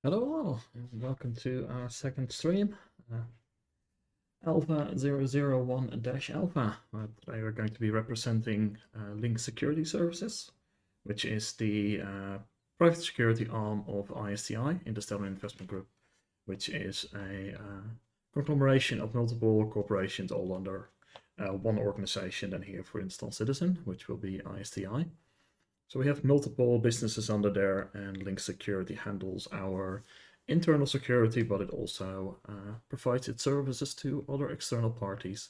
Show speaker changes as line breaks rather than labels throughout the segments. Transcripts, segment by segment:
Hello all, and welcome to our second stream, Alpha 001-Alpha. Today we're going to be representing LYNX Security Services, which is the private security arm of ISTI, Interstellar Investment Group, which is a conglomeration of multiple corporations all under one organization, and here, for instance, Citizen, which will be ISTI. So we have multiple businesses under there, and LYNX Security handles our internal security, but it also provides its services to other external parties,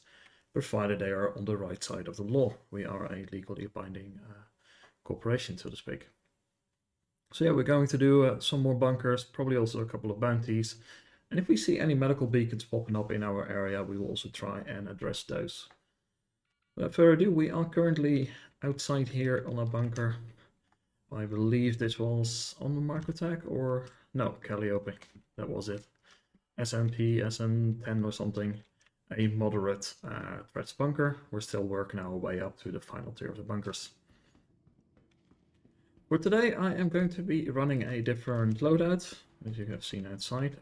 provided they are on the right side of the law. We are a legally binding corporation, so to speak. So yeah, we're going to do some more bunkers, probably also a couple of bounties. And if we see any medical beacons popping up in our area, we will also try and address those. Without further ado, we are currently outside here on a bunker. I believe this was on the Microtech, or no, Calliope, that was it. SMP, SM10 or something, a moderate threats bunker. We're still working our way up to the final tier of the bunkers. For today, I am going to be running a different loadout, as you have seen outside.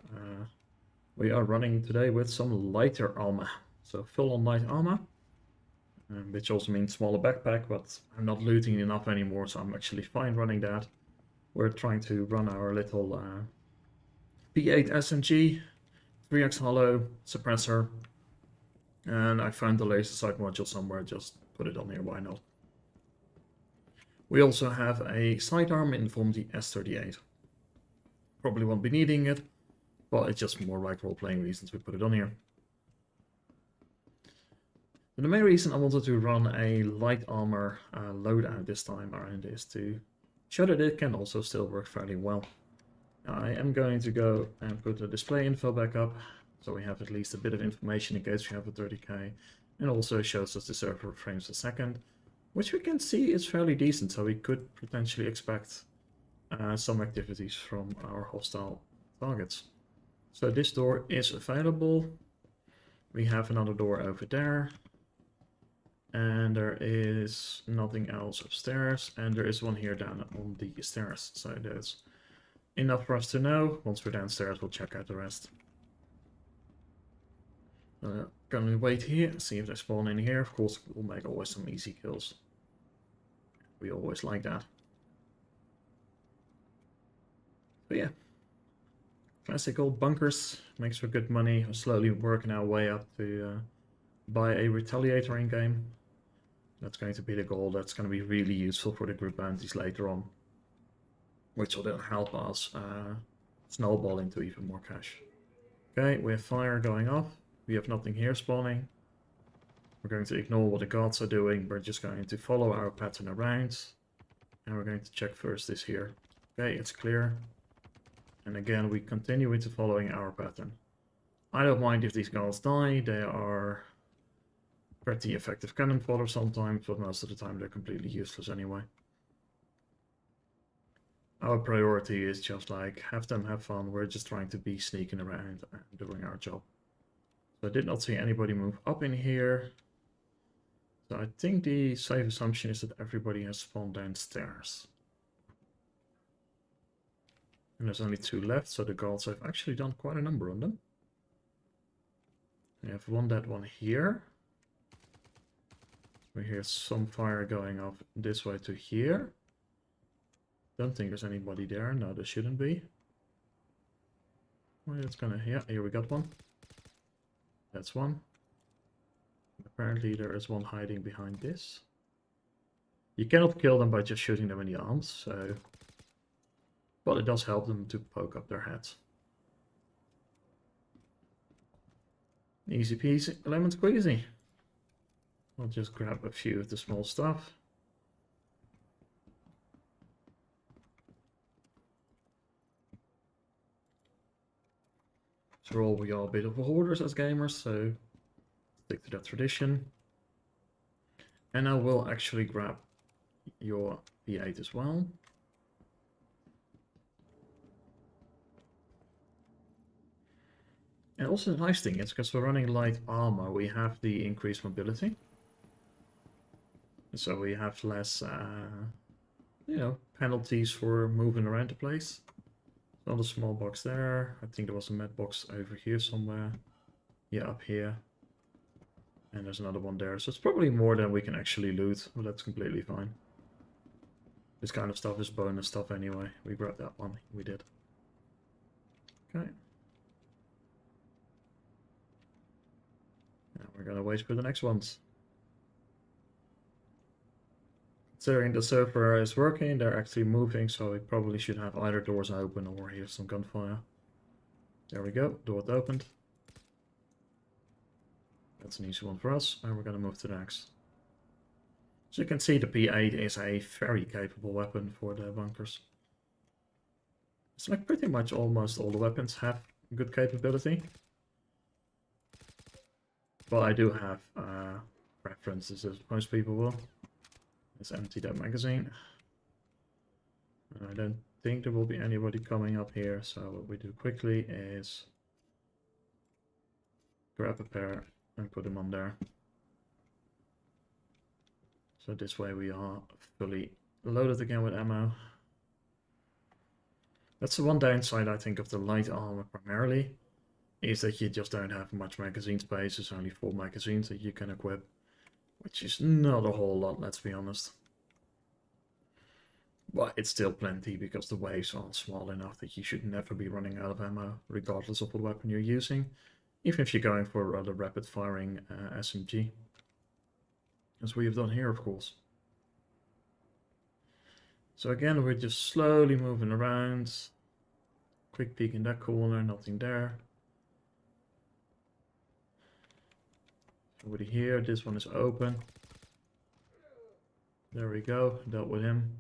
We are running today with some lighter armor, so full on light armor. Which also means smaller backpack, but I'm not looting enough anymore, so I'm actually fine running that. We're trying to run our little P8 SMG, 3x hollow, suppressor, and I found the laser sight module somewhere, just put it on here, why not? We also have a sidearm in the form of the S38. Probably won't be needing it, but it's just more like role-playing reasons we put it on here. The main reason I wanted to run a light armor loadout this time around is to show that it can also still work fairly well. I am going to go and put the display info back up, so we have at least a bit of information in case we have a 30k, and also shows us the server frames per second, which we can see is fairly decent, so we could potentially expect some activities from our hostile targets. So this door is available. We have another door over there. And there is nothing else upstairs, and there is one here down on the stairs, so there's enough for us to know. Once we're downstairs, we'll check out the rest. Gonna wait here, see if they spawn in here. Of course, we'll make always some easy kills. We always like that. But yeah, classic old bunkers, makes for good money. We're slowly working our way up to buy a retaliator in game. That's going to be the goal. That's going to be really useful for the group bounties later on, which will then help us snowball into even more cash. Okay, we have fire going off. We have nothing here spawning. We're going to ignore what the guards are doing. We're just going to follow our pattern around. And we're going to check first this here. Okay, it's clear. And again, we continue into following our pattern. I don't mind if these guards die. They are pretty effective cannon fodder sometimes, but most of the time they're completely useless anyway. Our priority is just like, have them have fun. We're just trying to be sneaking around and doing our job. So I did not see anybody move up in here. So I think the safe assumption is that everybody has spawned downstairs. And there's only 2 left, so the guards have actually done quite a number on them. We have one dead one here. We hear some fire going off this way to here. Don't think there's anybody there. No, there shouldn't be. Well, it's gonna... Yeah, here we got one. That's one. Apparently there is one hiding behind this. You cannot kill them by just shooting them in the arms, so... But it does help them to poke up their heads. Easy peasy, lemon squeezy. I'll just grab a few of the small stuff. After all, we are a bit of a hoarders as gamers, so stick to that tradition. And I will actually grab your P8 as well. And also the nice thing is, because we're running light armor, we have the increased mobility. So we have less, penalties for moving around the place. Another small box there. I think there was a med box over here somewhere. Yeah, up here. And there's another one there. So it's probably more than we can actually loot, but that's completely fine. This kind of stuff is bonus stuff anyway. We grabbed that one. We did. Okay. Now we're gonna wait for the next ones. Considering the server is working, they're actually moving, so we probably should have either doors open or hear some gunfire. There we go, door opened. That's an easy one for us, and we're gonna move to the next. So you can see the P8 is a very capable weapon for the bunkers. It's like pretty much almost all the weapons have good capability. But I do have preferences, as most people will. Let's empty that magazine. And I don't think there will be anybody coming up here, so what we do quickly is grab a pair and put them on there. So this way we are fully loaded again with ammo. That's the one downside, I think, of the light armor primarily, is that you just don't have much magazine space. There's only 4 magazines that you can equip, which is not a whole lot, let's be honest. But it's still plenty, because the waves are small enough that you should never be running out of ammo, regardless of what weapon you're using, even if you're going for a rather rapid-firing SMG. As we have done here, of course. So again, we're just slowly moving around. Quick peek in that corner, nothing there. Over here, this one is open. There we go, dealt with him.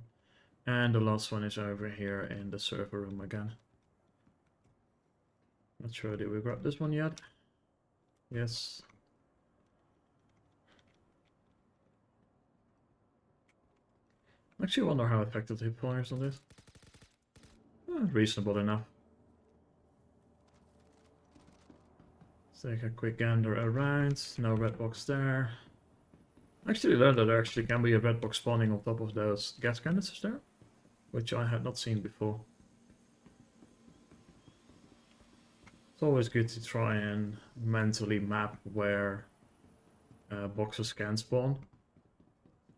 And the last one is over here in the server room again. Not sure, did we grab this one yet? Yes. I actually wonder how effective the hip fire is on this. Reasonable enough. Let's take a quick gander around. No red box there. I actually learned that there actually can be a red box spawning on top of those gas canisters there, which I had not seen before. It's always good to try and mentally map where boxes can spawn,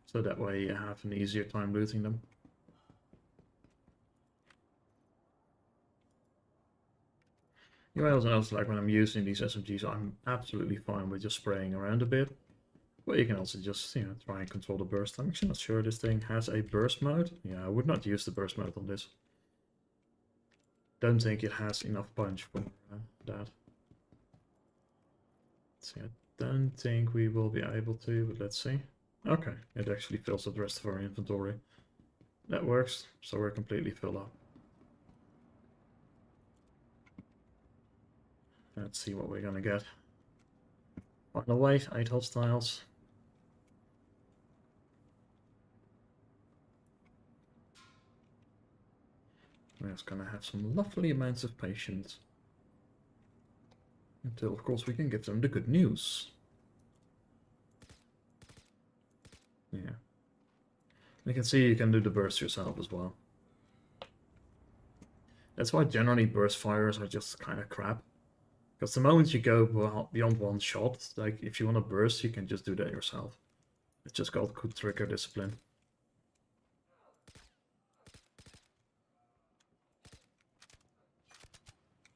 so that way you have an easier time looting them. You might also notice, like when I'm using these SMGs, I'm absolutely fine with just spraying around a bit. But you can also just, you know, try and control the burst. I'm actually not sure this thing has a burst mode. Yeah, I would not use the burst mode on this. Don't think it has enough punch for that. See, I don't think we will be able to, but let's see. Okay, it actually fills up the rest of our inventory. That works, so we're completely filled up. Let's see what we're gonna get. Final wave, 8 hostiles. We're just gonna have some lovely amounts of patience. Until, of course, we can give them the good news. Yeah. You can see you can do the burst yourself as well. That's why generally burst fires are just kind of crap. Because the moment you go beyond one shot, like if you want to burst, you can just do that yourself. It's just called good trigger discipline.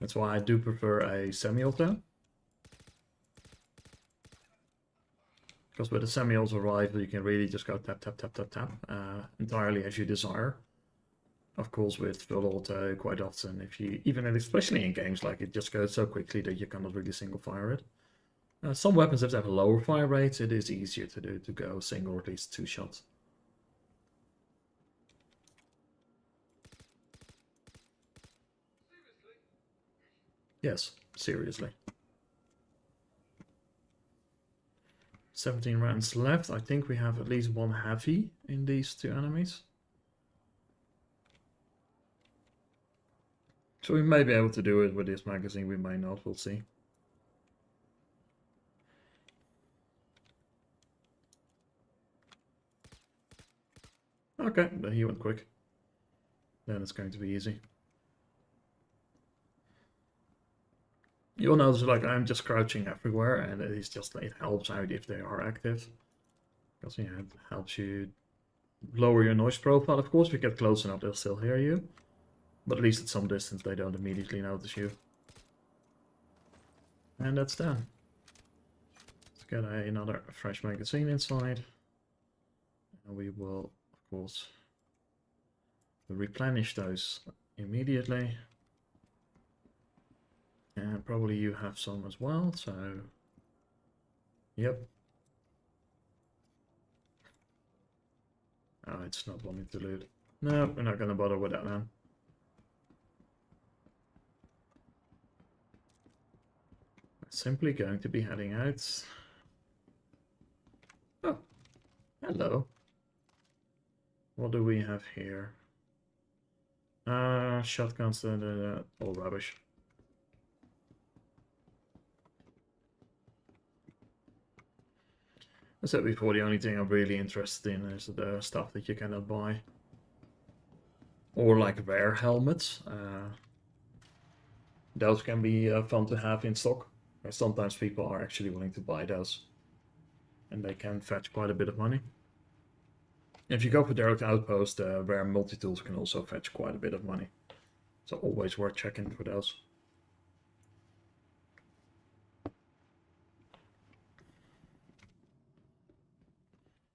That's why I do prefer a semi-auto. Because with a semi-auto rifle, you can really just go tap, tap, tap, tap, tap, entirely as you desire. Of course, with full auto, quite often, if you, even especially in games like it just goes so quickly that you cannot really single fire it. Some weapons, if they have lower fire rates, it is easier to do, to go single or at least 2 shots. Yes, seriously. 17 rounds left. I think we have at least 1 heavy in these 2 enemies. So we may be able to do it with this magazine, we may not, we'll see. Okay, he went quick. Then it's going to be easy. You'll notice like I'm just crouching everywhere, and it helps out if they are active. Because yeah, it helps you lower your noise profile. Of course, if you get close enough, they'll still hear you. But at least at some distance, they don't immediately notice you. And that's done. Let's get another fresh magazine inside. And we will, of course, replenish those immediately. And probably you have some as well, so... Yep. Oh, it's not wanting to loot. No, we're not going to bother with that then. We're simply going to be heading out. Oh, hello. What do we have here? Shotguns, all rubbish. I said before, the only thing I'm really interested in is the stuff that you cannot buy. Or like rare helmets. Those can be fun to have in stock. Sometimes people are actually willing to buy those. And they can fetch quite a bit of money. If you go for direct outpost, rare multi-tools can also fetch quite a bit of money. So always worth checking for those.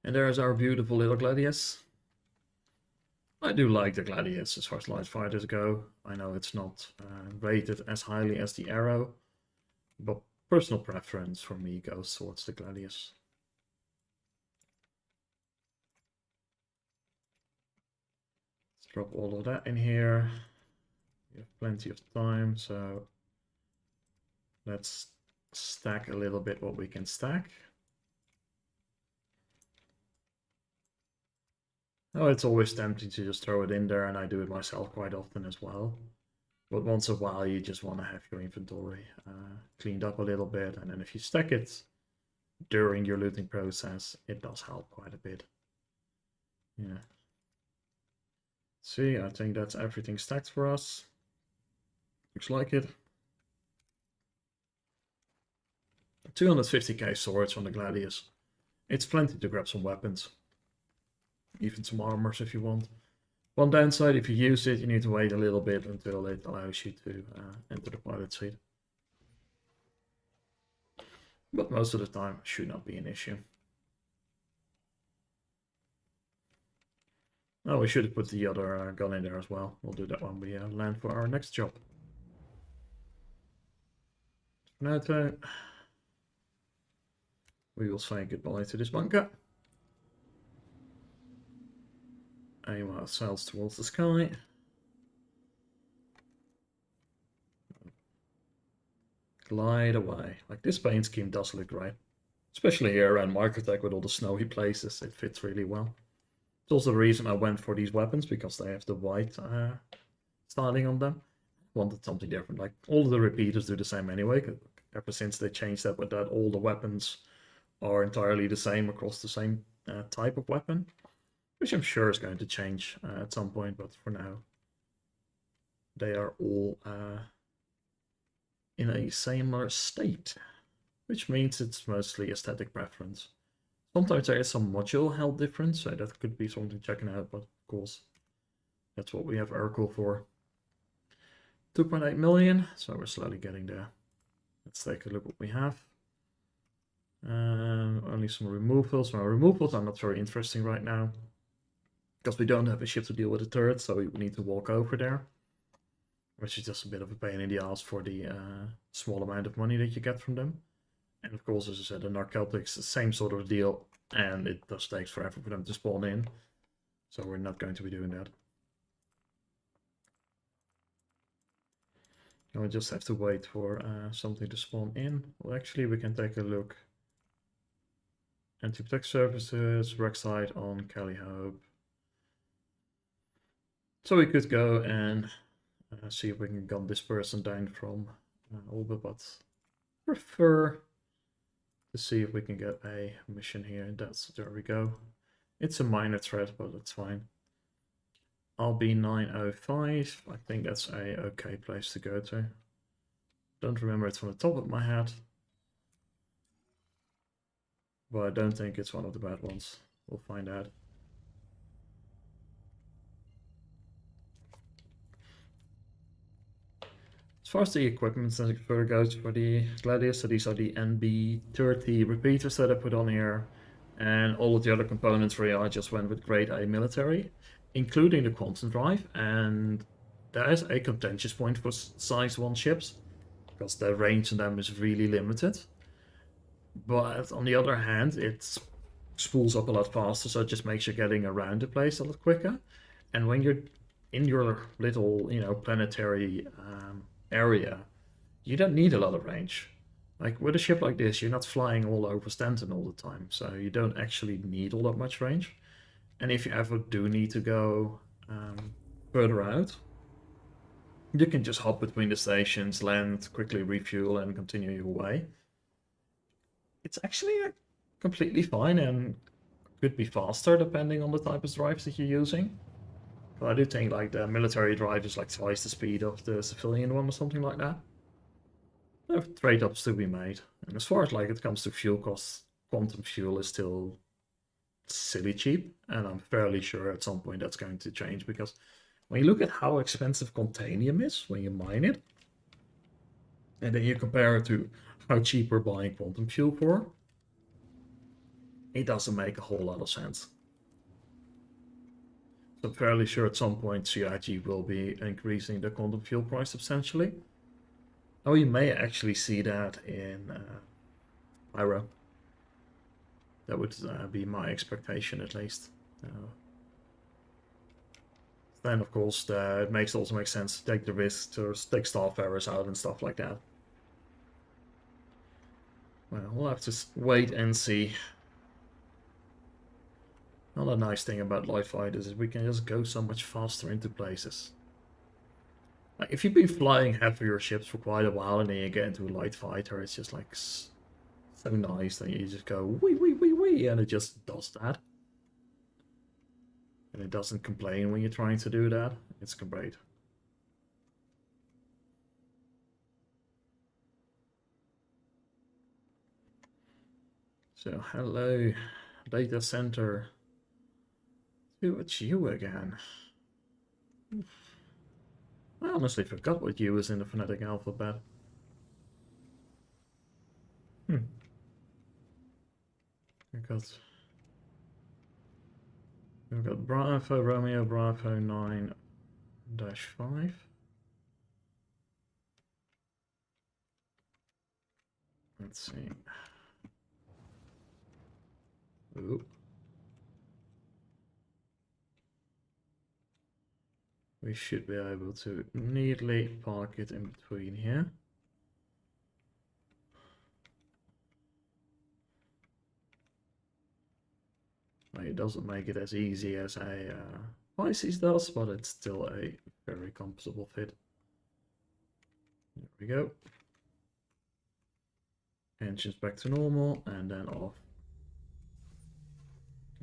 And there's our beautiful little Gladius. I do like the Gladius as far as light fighters go. I know it's not rated as highly as the Arrow, but personal preference for me goes towards the Gladius. Let's drop all of that in here. We have plenty of time, so let's stack a little bit what we can stack. Oh, it's always tempting to just throw it in there, and I do it myself quite often as well. But once in a while, you just want to have your inventory cleaned up a little bit, and then if you stack it during your looting process, it does help quite a bit. Yeah. See, I think that's everything stacked for us. Looks like it. 250k swords on the Gladius. It's plenty to grab some weapons. Even some armors if you want. One downside, if you use it, you need to wait a little bit until it allows you to enter the pilot seat. But most of the time, should not be an issue. Oh, we should have put the other gun in there as well. We'll do that when we land for our next job. For now, though, we will say goodbye to this bunker. Aim ourselves towards the sky. Glide away. Like, this paint scheme does look great. Especially here around Microtech with all the snowy places, it fits really well. It's also the reason I went for these weapons, because they have the white styling on them. Wanted something different. Like, all of the repeaters do the same anyway. Ever since they changed that with that, all the weapons are entirely the same across the same type of weapon. Which I'm sure is going to change at some point, but for now, they are all in a similar state. Which means it's mostly aesthetic preference. Sometimes there is some module health difference, so that could be something checking out, but of course, that's what we have Urkel for. 2.8 million, so we're slowly getting there. Let's take a look what we have. Only some removals. Well, removals are not very interesting right now, because we don't have a ship to deal with the turret, so we need to walk over there. Which is just a bit of a pain in the ass for the small amount of money that you get from them. And of course, as I said, the narcotics, the same sort of deal, and it does take forever for them to spawn in. So we're not going to be doing that. And we just have to wait for something to spawn in. Well, actually, we can take a look. Anti-protect services, wreck site on Kelly Hope. So we could go and see if we can gun this person down from Olbe, but prefer to see if we can get a mission here. And there we go. It's a minor threat, but it's fine. I'll be 905. I think that's a okay place to go to. Don't remember it from the top of my head. But I don't think it's one of the bad ones. We'll find out. As far as the equipment further goes for the Gladius, so these are the NB30 repeaters that I put on here. And all of the other components really I just went with grade A military, including the quantum drive. And that is a contentious point for size 1 ships, because the range on them is really limited. But on the other hand, it spools up a lot faster, so it just makes you getting around the place a lot quicker. And when you're in your little, planetary area, you don't need a lot of range. Like with a ship like this, you're not flying all over Stanton all the time, so you don't actually need all that much range. And if you ever do need to go further out, you can just hop between the stations, land, quickly refuel, and continue your way. It's actually completely fine and could be faster depending on the type of drives that you're using. But I do think like the military drive is like twice the speed of the civilian one or something like that. There are trade-offs to be made. And as far as like it comes to fuel costs, quantum fuel is still silly cheap, and I'm fairly sure at some point that's going to change, because when you look at how expensive Contanium is when you mine it, and then you compare it to how cheap we're buying quantum fuel for, it doesn't make a whole lot of sense. So I'm fairly sure at some point CIG will be increasing the quantum fuel price substantially. Oh, you may actually see that in Pyro. That would be my expectation at least. Then of course it also makes sense to take the risk to take staff errors out and stuff like that. Well, we'll have to wait and see. Another nice thing about light fighters is we can just go so much faster into places. Like if you've been flying heavier ships for quite a while and then you get into a light fighter, it's just like so nice that you just go wee wee wee wee, and it just does that. And it doesn't complain when you're trying to do that. It's great. So hello, data center. It's you again. I honestly forgot what U is in the phonetic alphabet. We've got Bravo, Romeo, Bravo 9-5. Let's see. Ooh. We should be able to neatly park it in between here. It doesn't make it as easy as a Pisces does, but it's still a very comfortable fit. There we go. Engines back to normal, and then off.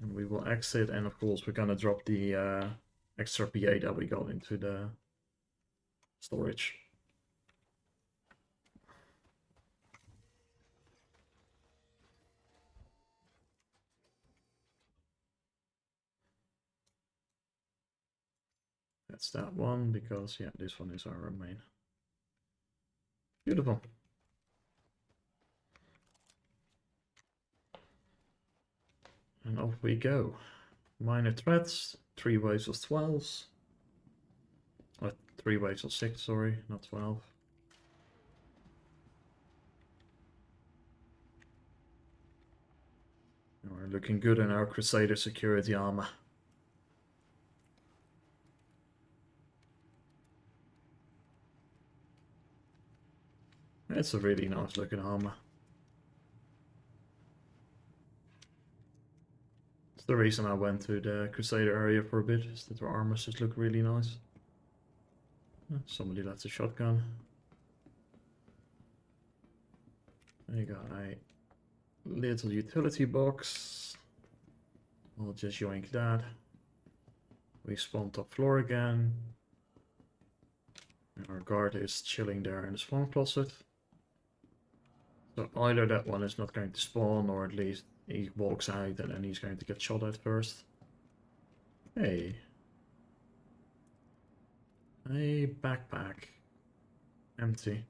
And we will exit, and of course we're gonna drop the extra PA that we got into the storage. That's that one, because yeah, this one is our main. Beautiful. And off we go. Minor threats, 3 waves of 12s. 3 waves of 6, sorry, not 12. And we're looking good in our Crusader security armor. It's a really nice looking armor. It's the reason I went to the Crusader area for a bit, is that their armors just look really nice. Somebody left a shotgun. There you got a little utility box. I'll just yoink that. We spawn top floor again. And our guard is chilling there in the spawn closet. So either that one is not going to spawn, or at least he walks out and then he's going to get shot at first. Hey. A backpack. Empty.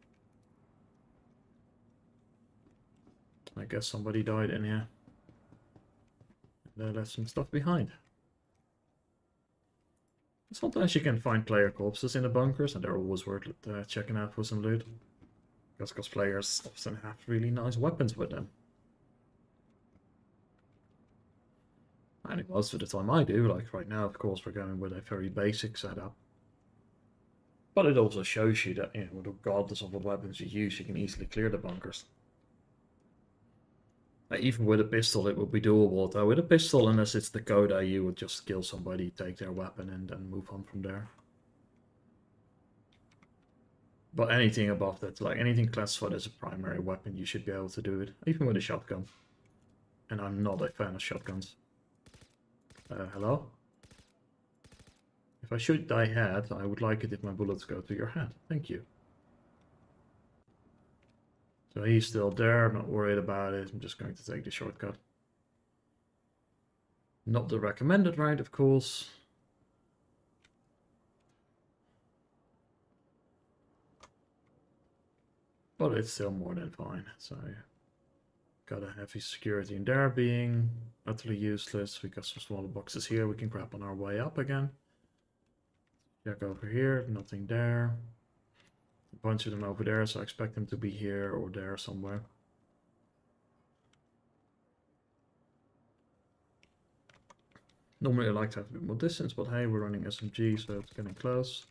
I guess somebody died in here. They left some stuff behind. Sometimes you can find player corpses in the bunkers, and they're always worth checking out for some loot. Because players often have really nice weapons with them. And most of the time I do, like right now, of course, we're going with a very basic setup. But it also shows you that, you know, regardless of what weapons you use, you can easily clear the bunkers. Even with a pistol, it would be doable, though. With a pistol, unless it's the Coda, you would just kill somebody, take their weapon, and then move on from there. But anything above that, like anything classified as a primary weapon, you should be able to do it, even with a shotgun. And I'm not a fan of shotguns. Hello? If I shoot thy head, I would like it if my bullets go to your head. Thank you. So he's still there, I'm not worried about it, I'm just going to take the shortcut. Not the recommended route, of course. But it's still more than fine, so... Got a heavy security in there being utterly useless. We got some smaller boxes here we can grab on our way up again. Check over here, nothing there. A bunch of them over there, so I expect them to be here or there somewhere. Normally I like to have a bit more distance, but hey, we're running SMG, so it's getting close.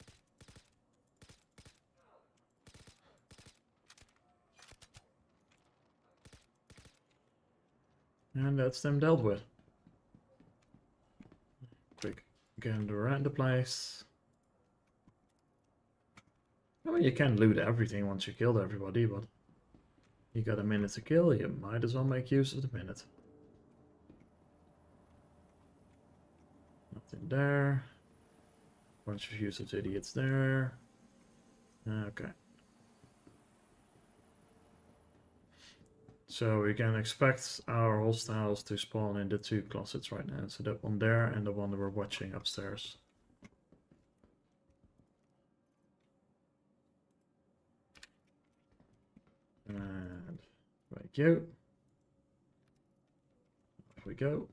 And that's them dealt with. Quick gander around the place. I mean, you can loot everything once you killed everybody, but you got a minute to kill, you might as well make use of the minute. Nothing there. Bunch of useless idiots there. Okay. So we can expect our hostiles to spawn in the two closets right now. So that one there and the one that we're watching upstairs. And thank you. Off we go.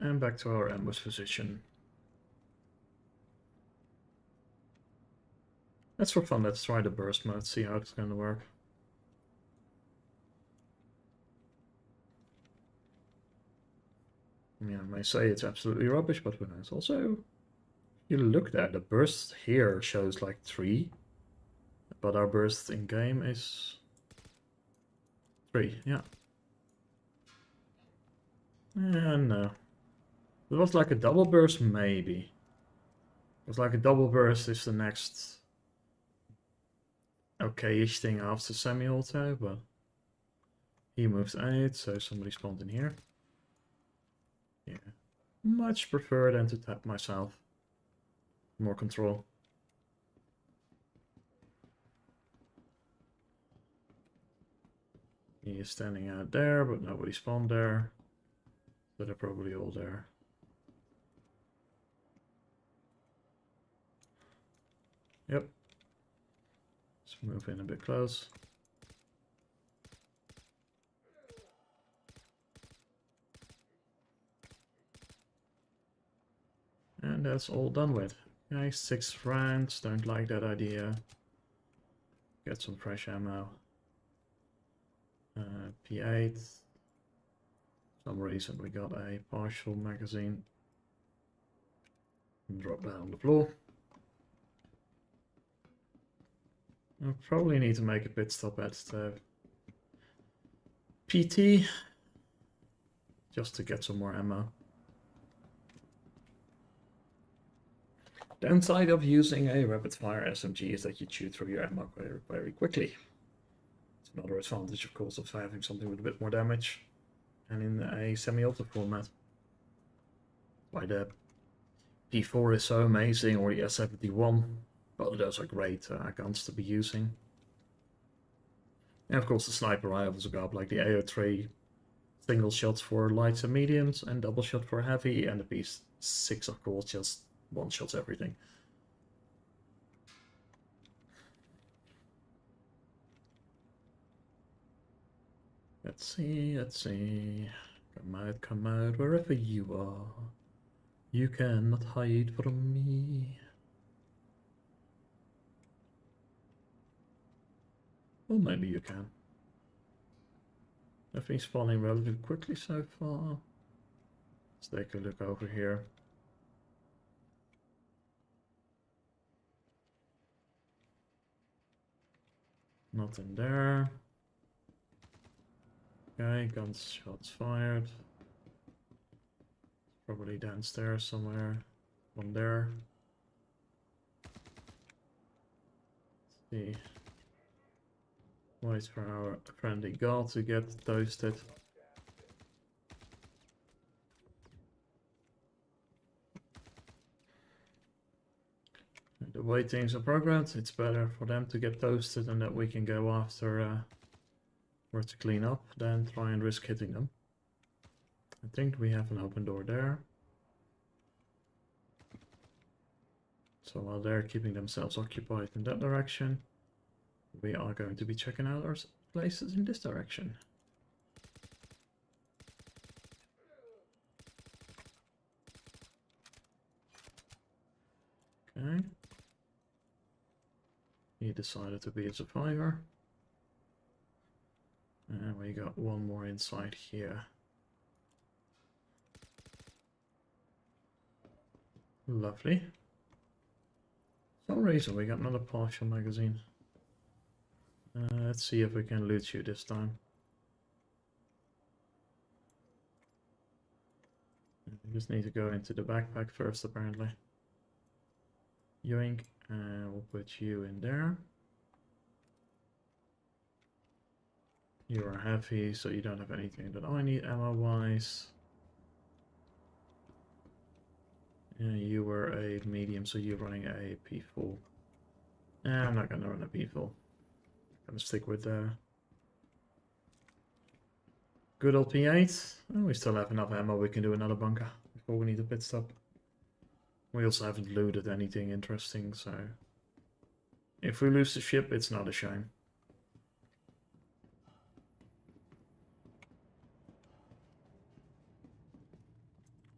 And back to our ambush position. That's for fun, let's try the burst mode, see how it's going to work. I mean, I may say it's absolutely rubbish, but when it's also... If you look there, the burst here shows like 3. But our burst in-game is... 3, yeah. And no. It was like a double burst, maybe. It was like a double burst is the next... okay-ish thing after semi-auto, but he moved 8, so somebody spawned in here. Yeah, much prefer than to tap myself. More control. He is standing out there, but nobody spawned there. So they're probably all there. Yep. Let's move in a bit close. And that's all done with. Nice, 6 rounds, don't like that idea. Get some fresh ammo. P8. For some reason we got a partial magazine. And drop that on the floor. I probably need to make a pit stop at the PT. Just to get some more ammo. Downside of using a rapid fire SMG is that you chew through your ammo very, very quickly. It's another advantage, of course, of having something with a bit more damage and in a semi-auto format. Why the P4 is so amazing, or the S71. Both those are great guns to be using. And of course the sniper rifles got like the A03 single shots for lights and mediums and double shot for heavy, and the P6 of course just one shots everything. Let's see, let's see. Come out, wherever you are. You cannot hide from me. Or maybe you can. Everything's spawning relatively quickly so far. Let's take a look over here. Nothing there. Okay, gunshots fired. Probably downstairs somewhere. One there. Let's see. Wait for our friendly god to get toasted. The way things are programmed, it's better for them to get toasted and that we can go after where to clean up than try and risk hitting them. I think we have an open door there. So while they're keeping themselves occupied in that direction, we are going to be checking out our places in this direction. Okay. He decided to be a survivor. And we got one more inside here. Lovely. For some reason we got another partial magazine. Let's see if we can loot you this time. We just need to go into the backpack first, apparently. Yoink, and we'll put you in there. You are heavy, so you don't have anything that I need ammo-wise. And you were a medium, so you're running a P4. I'm not gonna run a P4. I'm gonna stick with the good old P8. Oh, we still have enough ammo, we can do another bunker before we need a pit stop. We also haven't looted anything interesting, so if we lose the ship, it's not a shame.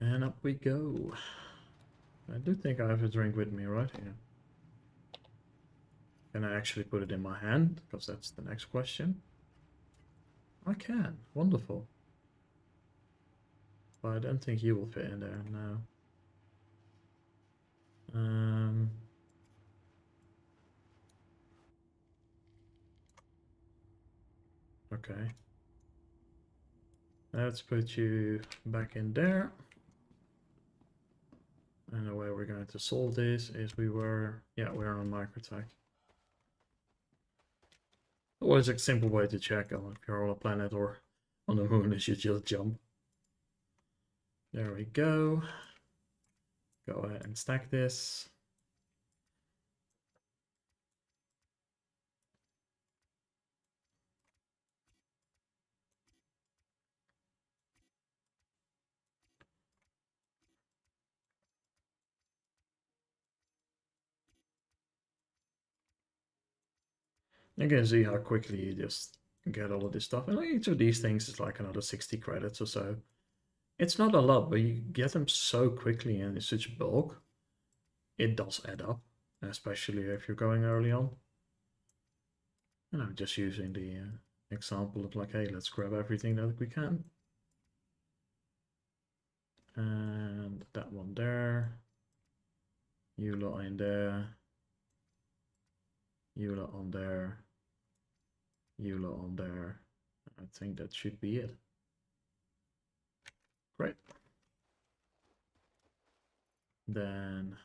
And up we go. I do think I have a drink with me right here. Can I actually put it in my hand? Because that's the next question. I can. Wonderful. But I don't think you will fit in there, no. Okay. Let's put you back in there. And the way we're going to solve this is we're on microtech. Always a simple way to check if you're on a planet or on the moon is you just jump. There we go. Go ahead and stack this. You can see how quickly you just get all of this stuff. And like each of these things is like another 60 credits or so. It's not a lot, but you get them so quickly and in such bulk. It does add up, especially if you're going early on. And I'm just using the example of like, hey, let's grab everything that we can. And that one there. You lot in there. You lot on there. You lot on there. I think that should be it. Great. Then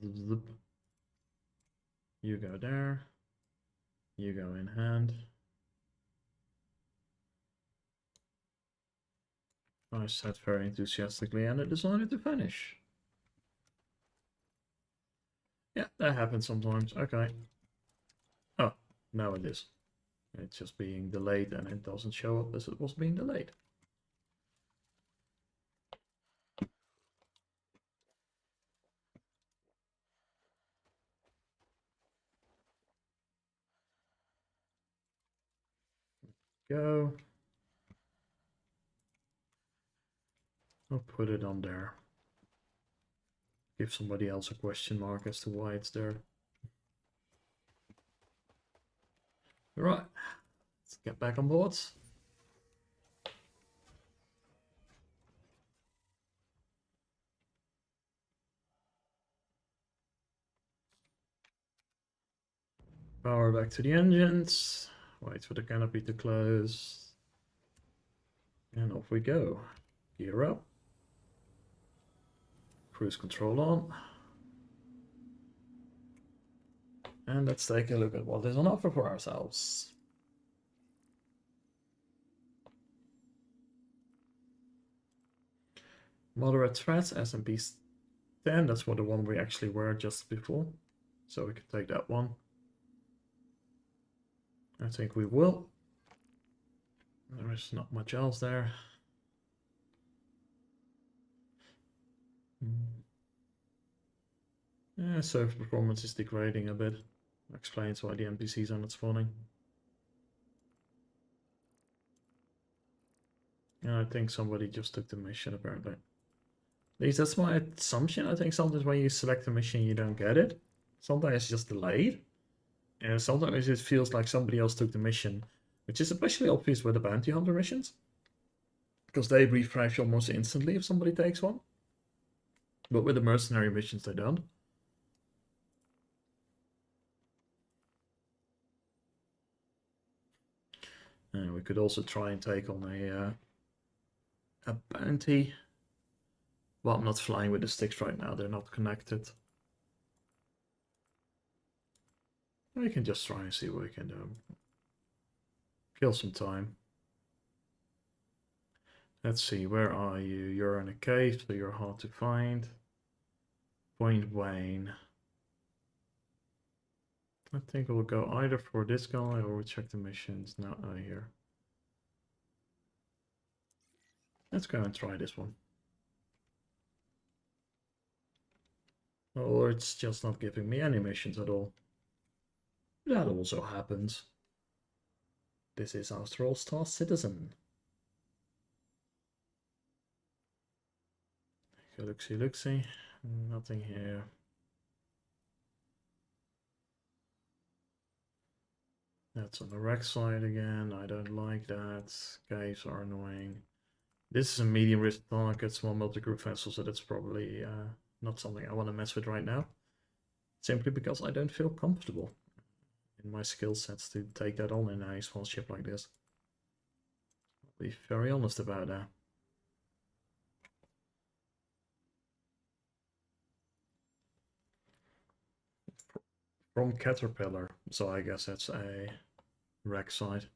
zip. You go there. You go in hand. I said very enthusiastically and I decided to finish. That happens sometimes. Okay. Oh, now it is. It's just being delayed and it doesn't show up as it was being delayed. Go. I'll put it on there. Give somebody else a question mark as to why it's there. Right, let's get back on board. Power back to the engines. Wait for the canopy to close. And off we go. Gear up. Cruise control on. And let's take a look at what is on offer for ourselves. Moderate threats, S&P 10, that's what the one we actually were just before. So we can take that one. I think we will. There is not much else there. Yeah, server performance is degrading a bit. Explains why the NPCs are not spawning. Yeah, I think somebody just took the mission apparently. At least that's my assumption. I think sometimes when you select a mission you don't get it. Sometimes it's just delayed. And sometimes it feels like somebody else took the mission. Which is especially obvious with the bounty hunter missions. Because they refresh almost instantly if somebody takes one. But with the mercenary missions they don't. And we could also try and take on a bounty. Well, I'm not flying with the sticks right now, they're not connected. We can just try and see what we can do. Kill some time. Let's see, where are you? You're in a cave, so you're hard to find. Point Wayne. I think we'll go either for this guy or we'll check the missions. Now here. Let's go and try this one. Or it's just not giving me any missions at all. That also happens. This is after all Star Citizen. Look-see. Nothing here. That's on the wreck side again. I don't like that. Caves are annoying. This is a medium risk target, small multi-group vessel, so that's probably not something I want to mess with right now. Simply because I don't feel comfortable in my skill sets to take that on in a small ship like this. I'll be very honest about that. From Caterpillar, so I guess that's a wreck site.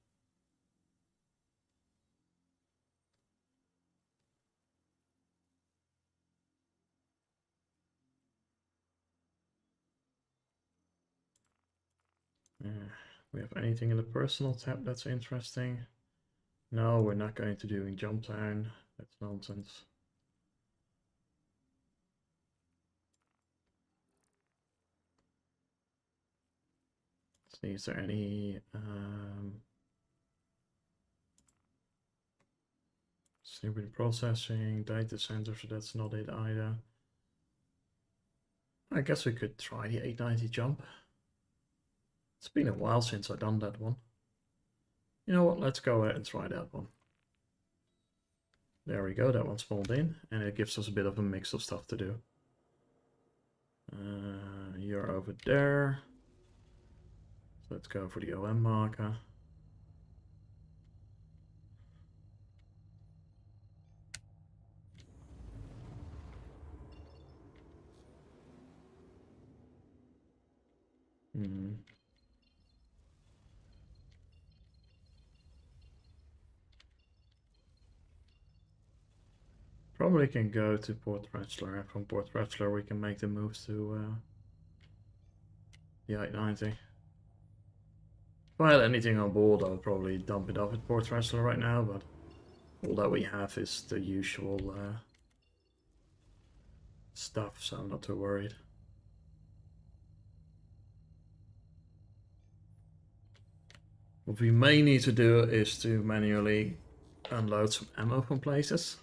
We have anything in the personal tab that's interesting? No, we're not going to do in Jump Town. That's nonsense. Let's see, is there any Sleeping processing, data center, so that's not it either. I guess we could try the 890 jump. It's been a while since I've done that one. You know what, let's go ahead and try that one. There we go, that one spawned in, and it gives us a bit of a mix of stuff to do. You're over there. So let's go for the OM marker. Probably can go to Port Ratchler, and from Port Ratchler we can make the move to the 890. If I had anything on board, I would probably dump it off at Port Wrestler right now, but all that we have is the usual stuff, so I'm not too worried. What we may need to do is to manually unload some ammo from places.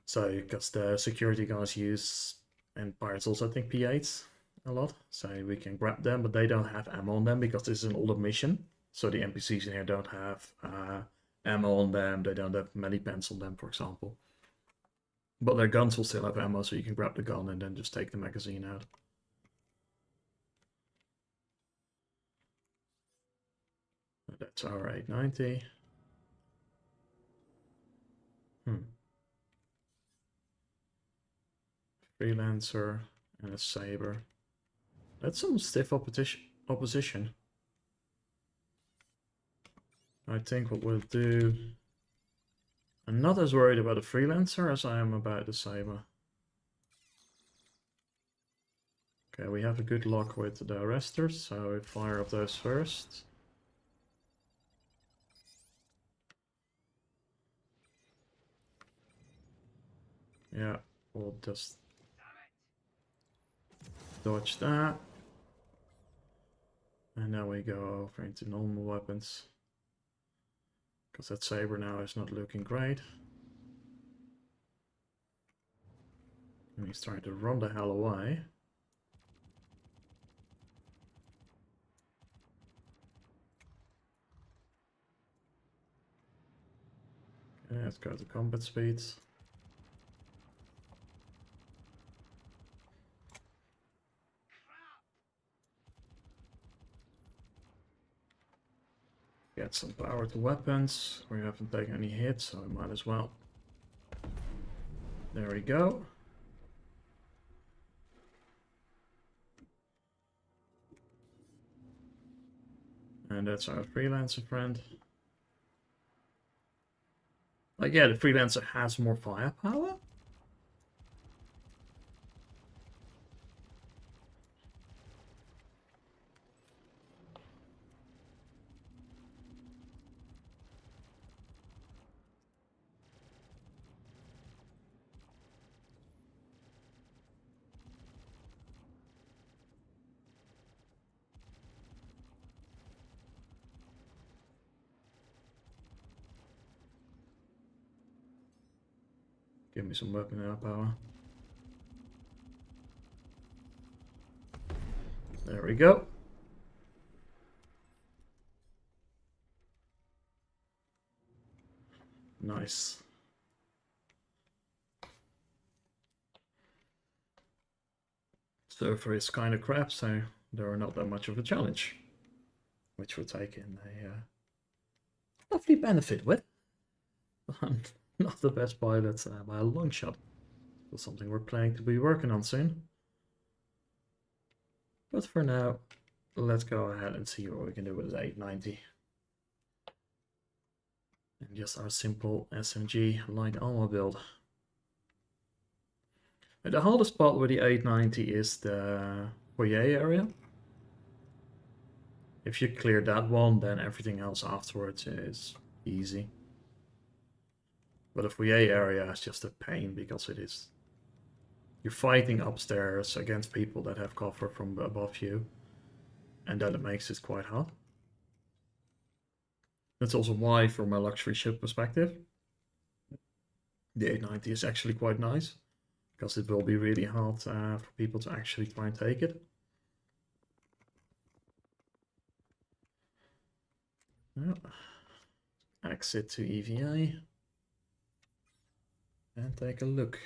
So, because the security guys use, and pirates also, I think, P8s a lot. So we can grab them, but they don't have ammo on them because this is an older mission. So the NPCs in here don't have ammo on them. They don't have melipens on them, for example. But their guns will still have ammo, so you can grab the gun and then just take the magazine out. That's our 890. Freelancer and a saber. That's some stiff opposition. I think what we'll do... I'm not as worried about a freelancer as I am about the saber. Okay, we have a good lock with the arresters, so we fire up those first. Yeah, we'll just dodge that. And now we go over into normal weapons. Because that saber now is not looking great. And he's trying to run the hell away. Okay, let's go to combat speeds. Get some power to weapons. We haven't taken any hits, so I might as well. There we go. And that's our freelancer friend. Like, yeah, the freelancer has more firepower. Give me some weapon power. There we go. Nice. Surfer is kind of crap, so there are not that much of a challenge, which we're taking a lovely benefit with. Not the best pilot by a long shot. That's something we're planning to be working on soon. But for now, let's go ahead and see what we can do with the 890. And just our simple SMG light armor build. The hardest part with the 890 is the foyer area. If you clear that one, then everything else afterwards is easy. But the foyer area is just a pain because it is... You're fighting upstairs against people that have cover from above you. And that makes it quite hard. That's also why, from a luxury ship perspective, the 890 is actually quite nice. Because it will be really hard for people to actually try and take it. Well, exit to EVA. And take a look.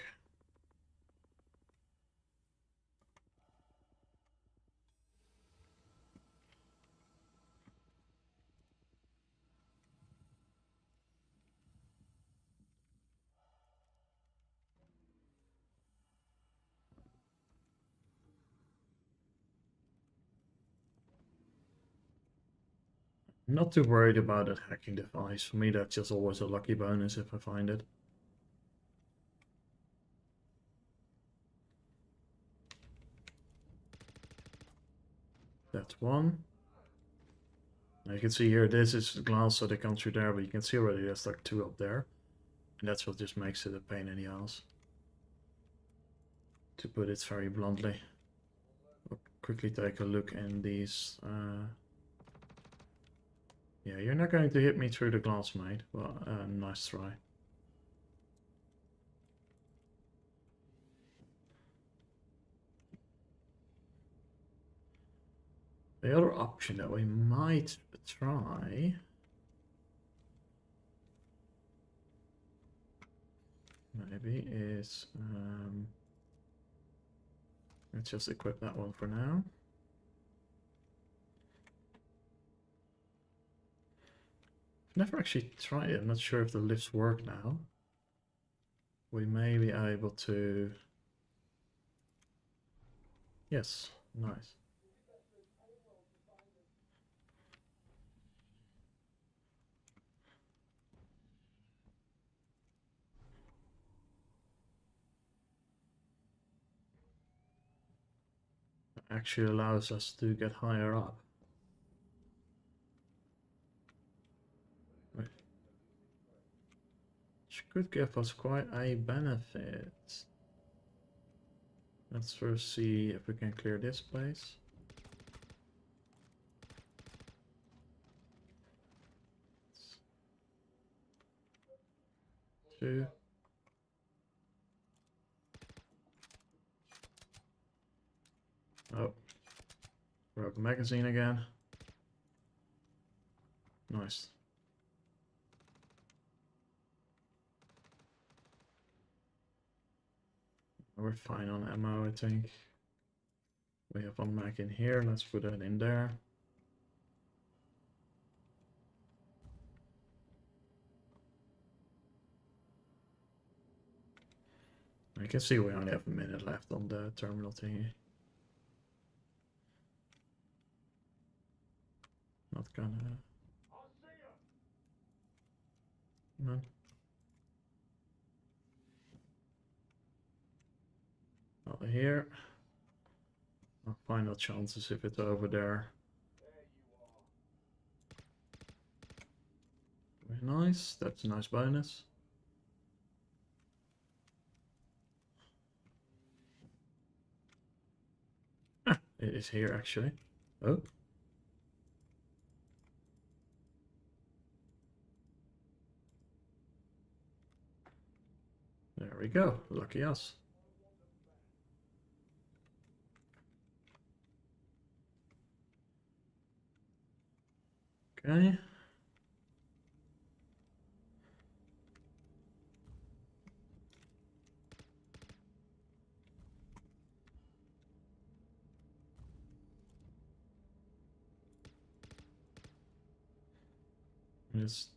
Not too worried about that hacking device. For me, that's just always a lucky bonus if I find it. That's one. Now you can see here, this is glass, so they come through there, but you can see already there's like 2 up there. And that's what just makes it a pain in the ass, to put it very bluntly. We'll quickly take a look in these. Yeah, you're not going to hit me through the glass, mate. Well, nice try. The other option that we might try maybe is let's just equip that one for now. I've never actually tried it. I'm not sure if the lifts work now. We may be able to. Yes, nice. Actually allows us to get higher up. Which could give us quite a benefit. Let's first see if we can clear this place. 2. Oh. Broken magazine again. Nice. We're fine on ammo, I think. We have one mag in here, let's put that in there. I can see we only have a minute left on the terminal thingy. Not gonna... No. Not here. Our final chances if it's over there. Very nice, that's a nice bonus. Ah, it is here actually. Oh. There we go, lucky us. Okay. Just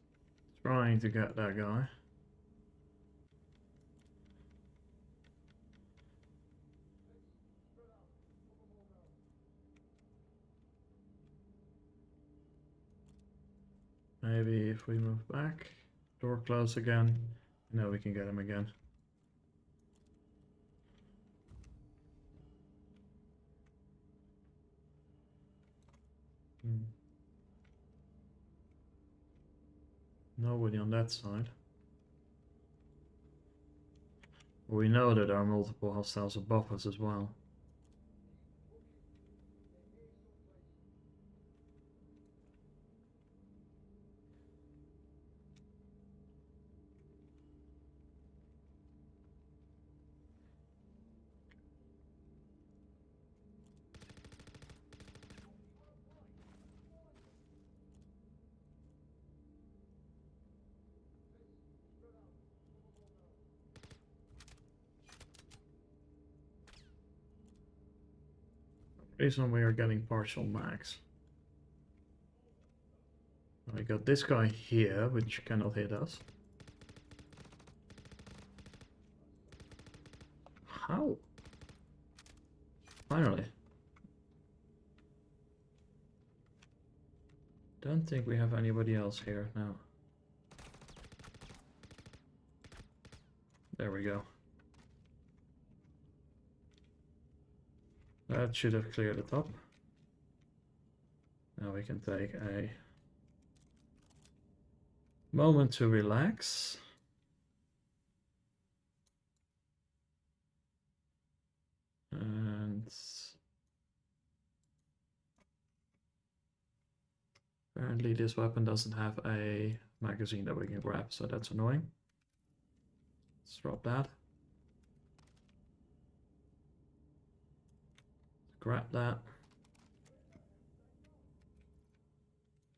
trying to get that guy. Maybe if we move back, door closed again, now we can get him again. Nobody on that side. We know that there are multiple hostiles above us as well. Reason we are getting partial max. I got this guy here, which cannot hit us. How? Finally. Don't think we have anybody else here now. There we go. That should have cleared the top. Now we can take a moment to relax. And apparently this weapon doesn't have a magazine that we can grab, so that's annoying. Let's drop that. Grab that.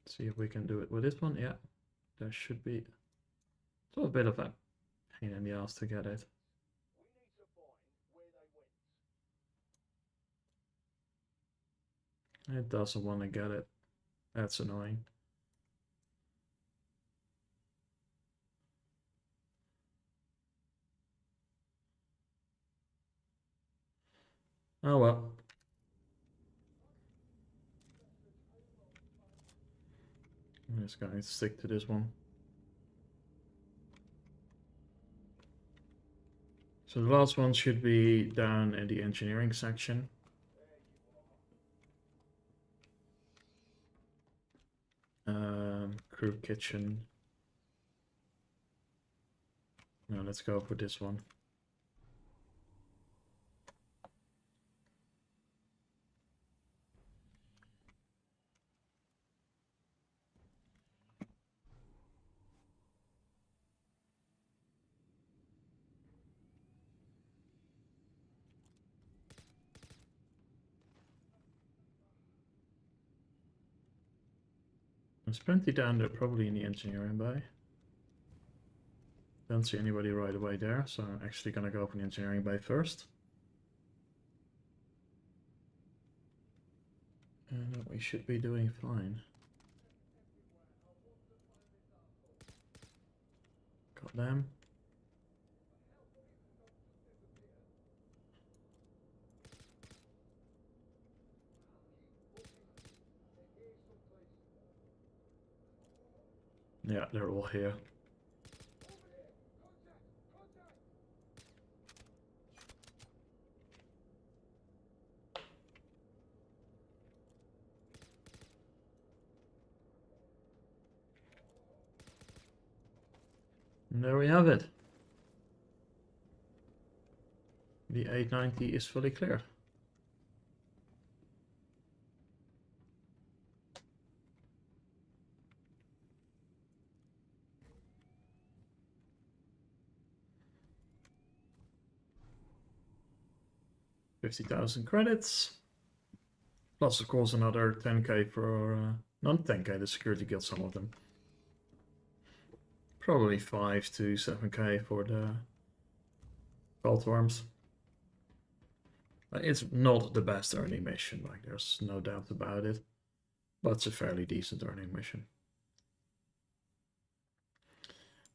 See if we can do it with this one. Yeah, there should be. It's a bit of a pain in the ass to get it. It doesn't want to get it. That's annoying. Oh well. I'm just going to stick to this one. So the last one should be down in the engineering section. Crew kitchen. No, let's go for this one. There's plenty down there, probably in the engineering bay. Don't see anybody right away there, so I'm actually gonna go for the engineering bay first. And we should be doing fine. Got them. Yeah, they're all here. And there we have it. The 890 is fully clear. $50,000 credits. Plus, of course, another 10k for, not 10k, the security guild, some of them. Probably 5 to 7k for the cult worms. It's not the best earning mission, like there's no doubt about it. But it's a fairly decent earning mission.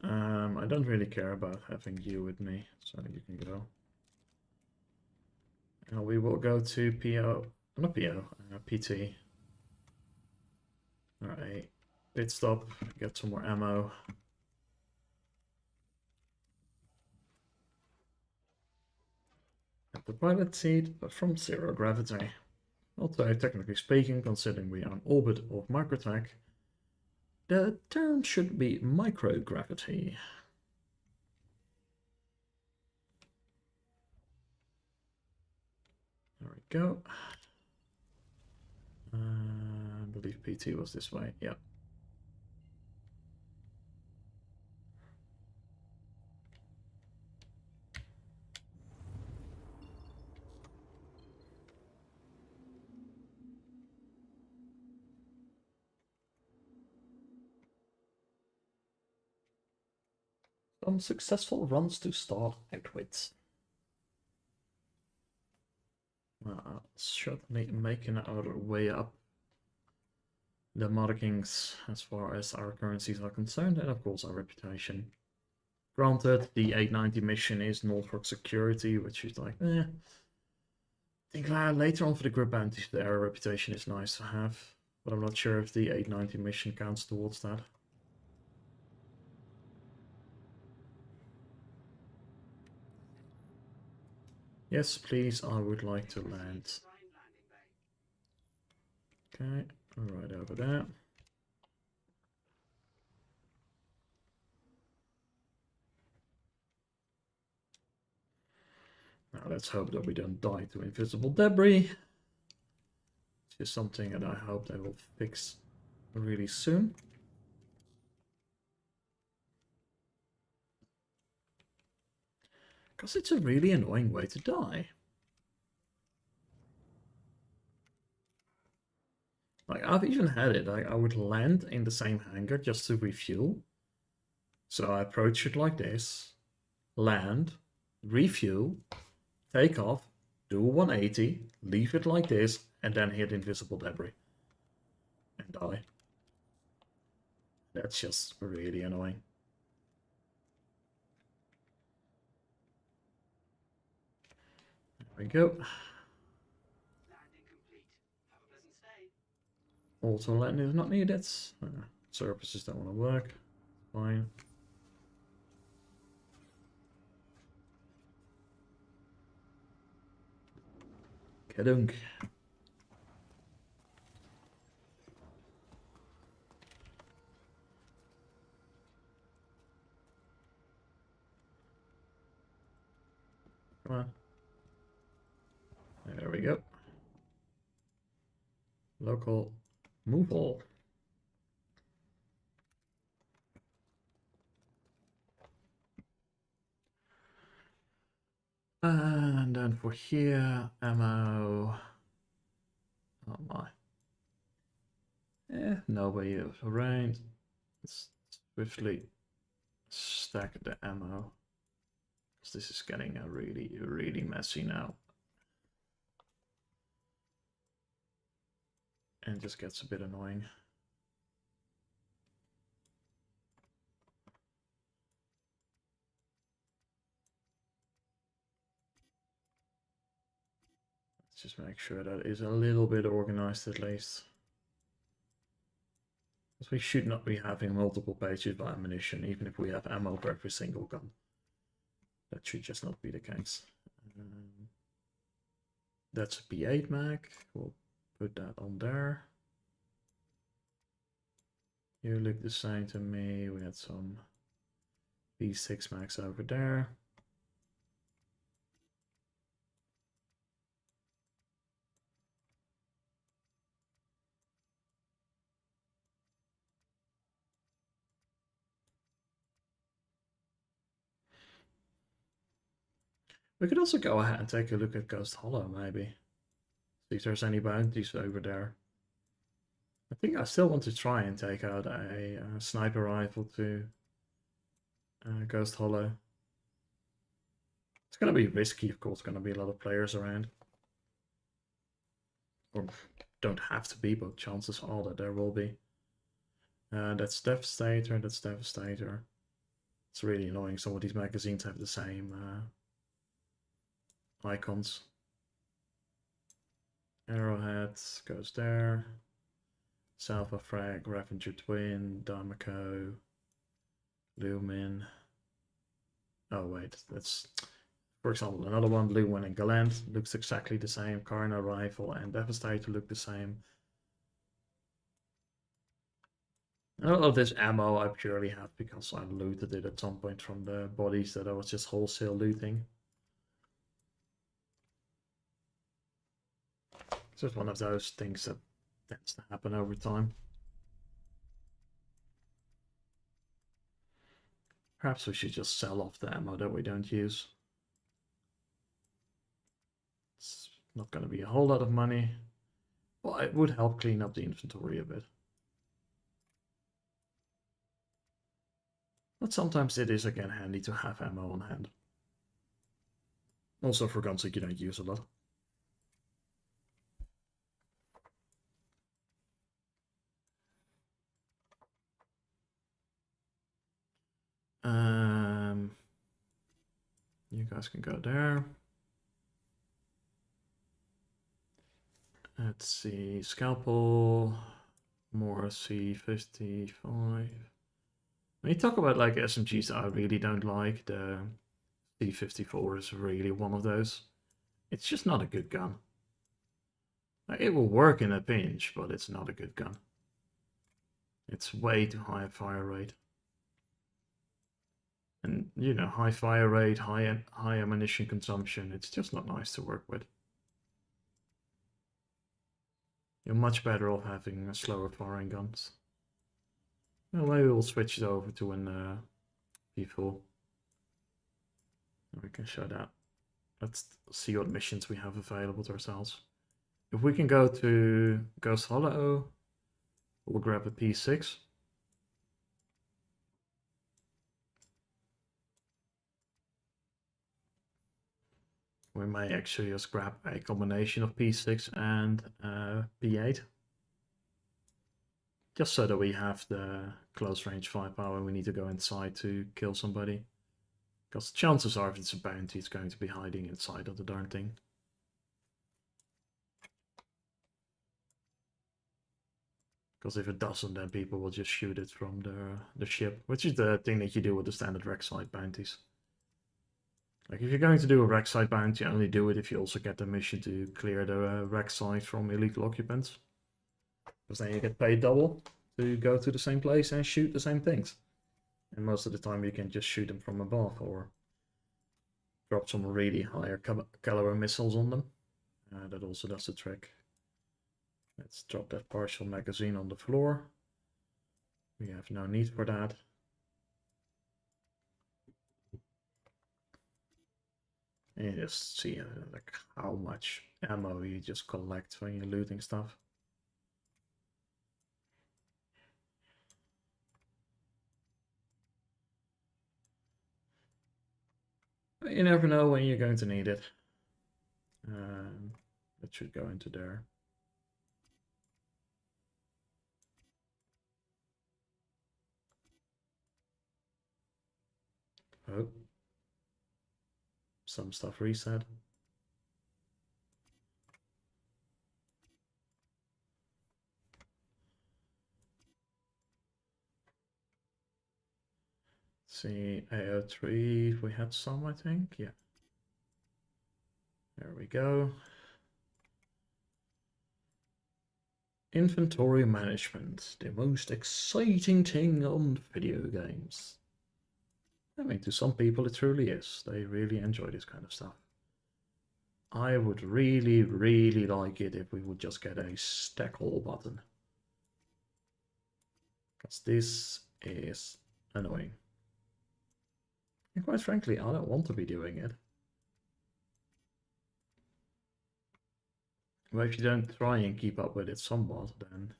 I don't really care about having you with me, so you can go. And we will go to PO, not PO, PT. Alright, pit stop, get some more ammo. At the pilot seat, but from zero gravity. Although, technically speaking, considering we are in orbit of microtech, the term should be microgravity. There we go. I believe PT was this way, yeah. Some successful runs to start out with. Certainly making our way up the markings as far as our currencies are concerned, and of course our reputation. Granted, the 890 mission is Norfolk Security, which is like, I think later on for the group bounties, their reputation is nice to have, but I'm not sure if the 890 mission counts towards that. Yes, please, I would like to land. Okay, right over there. Now let's hope that we don't die to invisible debris. It's just something that I hope they will fix really soon. Because it's a really annoying way to die. Like, I've even had it, I would land in the same hangar just to refuel. So I approach it like this, land, refuel, take off, do a 180, leave it like this, and then hit invisible debris. And die. That's just really annoying. There we go. Also, landing is not needed. Surfaces don't want to work. Fine. Kadunk. Come on. There we go. Local move all. And then for here, ammo. Oh my. Nobody is around. Let's swiftly stack the ammo. This is getting a really messy now. And just gets a bit annoying. Let's just make sure that is a little bit organized at least. Because we should not be having multiple pages of ammunition, even if we have ammo for every single gun. That should just not be the case. That's a P8 mag. We'll put that on there. You look the same to me. We had some P6 mags over there. We could also go ahead and take a look at Ghost Hollow, maybe. See if there's any bounties over there. I think I still want to try and take out a sniper rifle to Ghost Hollow. It's going to be risky, of course, going to be a lot of players around. Or don't have to be, but chances are that there will be. That's Devastator, that's Devastator. It's really annoying, some of these magazines have the same icons. Arrowhead goes there. Salva Frag, Ravager Twin, Damaco, Lumin. Oh wait, that's, for example, another one, Lumin and Galant, looks exactly the same. Karna Rifle and Devastator look the same. A lot of this ammo I purely have because I looted it at some point from the bodies that I was just wholesale looting. So it's one of those things that tends to happen over time. Perhaps we should just sell off the ammo that we don't use. It's not going to be a whole lot of money, but it would help clean up the inventory a bit. But sometimes it is again handy to have ammo on hand. Also for guns that you don't use a lot. You guys can go there. Let's see, Scalpel, more C55. When you talk about like SMGs that I really don't like, the C54 is really one of those. It's just not a good gun. It will work in a pinch, but it's not a good gun. It's way too high a fire rate. And, you know, high fire rate, high ammunition consumption, it's just not nice to work with. You're much better off having slower firing guns. Well, maybe we'll switch it over to an P4. We can show that. Let's see what missions we have available to ourselves. If we can go to Ghost Hollow, we'll grab a P6. We may actually just grab a combination of P6 and P8. Just so that we have the close range firepower when we need to go inside to kill somebody. Because chances are if it's a bounty, it's going to be hiding inside of the darn thing. Because if it doesn't, then people will just shoot it from the ship. Which is the thing that you do with the standard wreck site bounties. Like if you're going to do a wreck site bounty, only do it if you also get the mission to clear the wreck site from illegal occupants. Because then you get paid double to go to the same place and shoot the same things. And most of the time you can just shoot them from above or drop some really higher caliber missiles on them. That also does the trick. Let's drop that partial magazine on the floor. We have no need for that. And you just see like how much ammo you just collect when you're looting stuff. But you never know when you're going to need it. That should go into there. Oh. Some stuff reset. See, A03, if we had some, I think, yeah. There we go. Inventory management, the most exciting thing on video games. I mean, to some people it truly is. They really enjoy this kind of stuff. I would really, really like it if we would just get a stack all button. Because this is annoying. And quite frankly, I don't want to be doing it. But if you don't try and keep up with it somewhat, then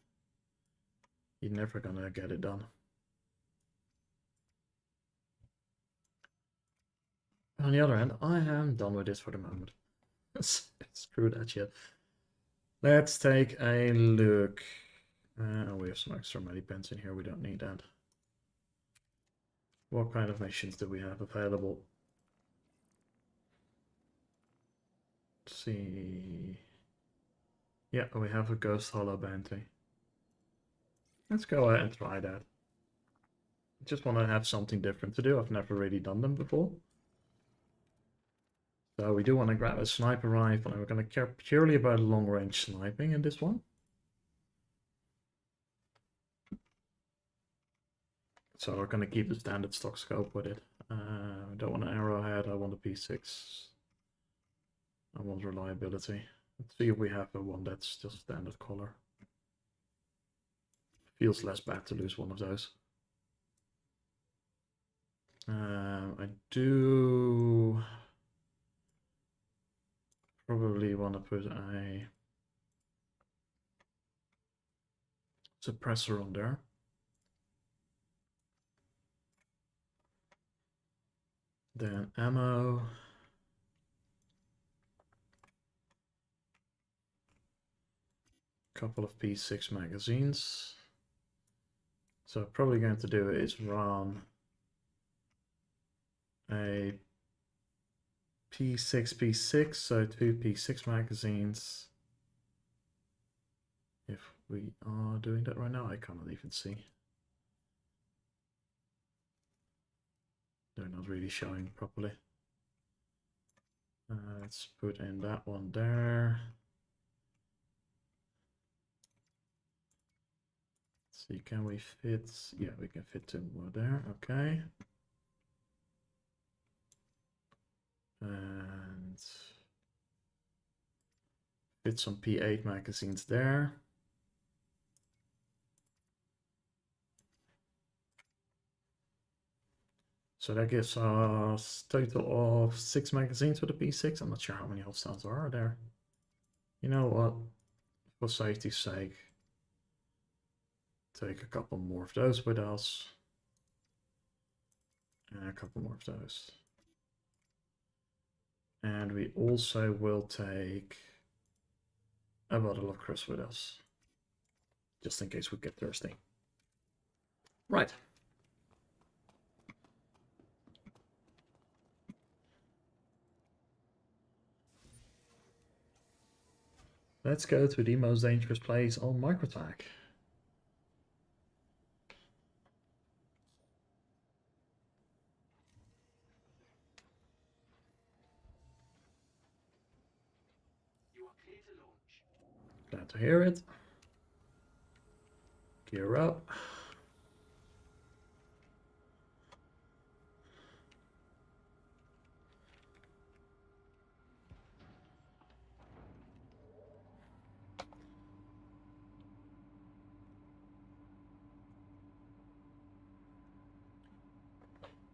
you're never gonna get it done. On the other hand, I am done with this for the moment. Screw that shit. Let's take a look. We have some extra money pens in here, we don't need that. What kind of missions do we have available? Let's see. Yeah, we have a Ghost Hollow bounty. Let's go ahead and try that. I just want to have something different to do. I've never really done them before. So we do want to grab a sniper rifle, and we're going to care purely about long-range sniping in this one. So we're going to keep the standard stock scope with it. I don't want an arrowhead, I want a P6. I want reliability. Let's see if we have a one that's just standard color. Feels less bad to lose one of those. I do probably want to put a suppressor on there. Then ammo. Couple of P6 magazines. So what I'm probably going to do is run a P6, so 2 P6 magazines. If we are doing that right now, I cannot even see. They're not really showing properly. Let's put in that one there. See, can we fit? Yeah, we can fit 2 more there. Okay. And fit some P8 magazines there. So that gives us total of 6 magazines for the P6. I'm not sure how many hostiles are there. You know what? For safety's sake, take a couple more of those with us. And a couple more of those. And we also will take a bottle of Chris with us. Just in case we get thirsty. Right. Let's go to the most dangerous place on Microtag. Glad to hear it. Gear up.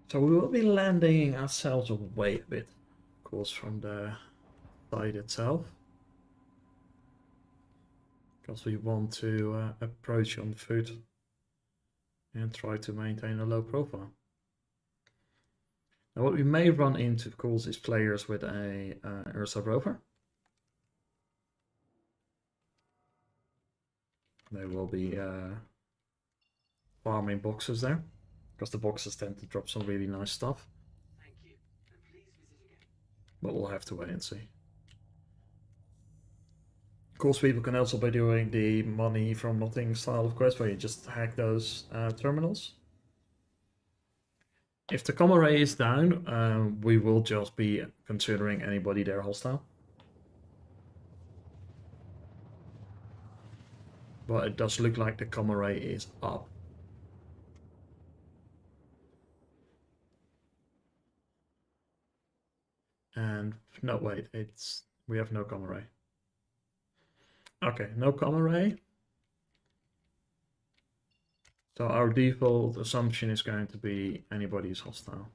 So we will be landing ourselves away a bit, of course, from the site itself. Because we want to approach on foot and try to maintain a low profile. Now what we may run into, of course, is players with a Ursa rover. They will be farming boxes there, because the boxes tend to drop some really nice stuff.
Thank you, and please visit again.
But we'll have to wait and see. Of course, people can also be doing the money from nothing style of quest, where you just hack those terminals. If the comm array is down, we will just be considering anybody there hostile. But it does look like the comm array is up. And no, wait, we have no comm array. Okay, no comm array. So our default assumption is going to be anybody is hostile.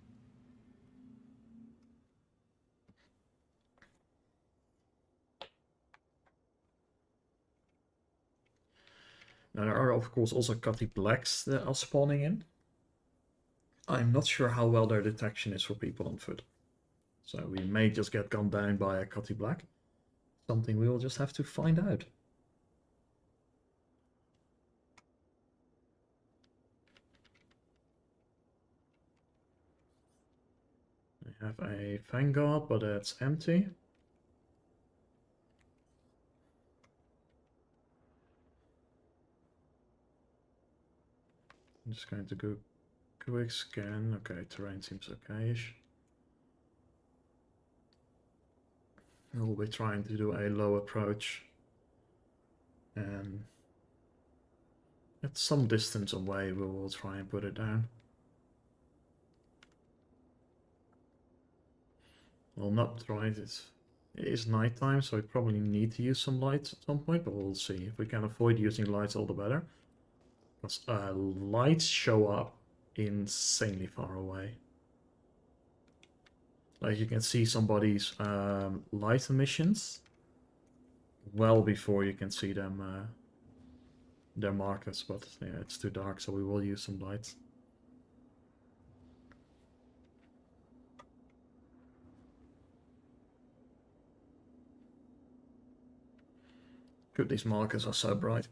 Now there are of course also Cutty Blacks that are spawning in. I'm not sure how well their detection is for people on foot. So we may just get gunned down by a Cutty Black. Something we will just have to find out. We have a Vanguard, but it's empty. I'm just going to go quick scan. Okay, terrain seems okay-ish. We'll be trying to do a low approach. And at some distance away, we will try and put it down. Well, not right. It is nighttime, so we probably need to use some lights at some point, but we'll see. If we can avoid using lights, all the better. Because lights show up insanely far away. Like you can see somebody's light emissions well before you can see them their markers, but yeah, it's too dark, so we will use some lights. Good, these markers are so bright.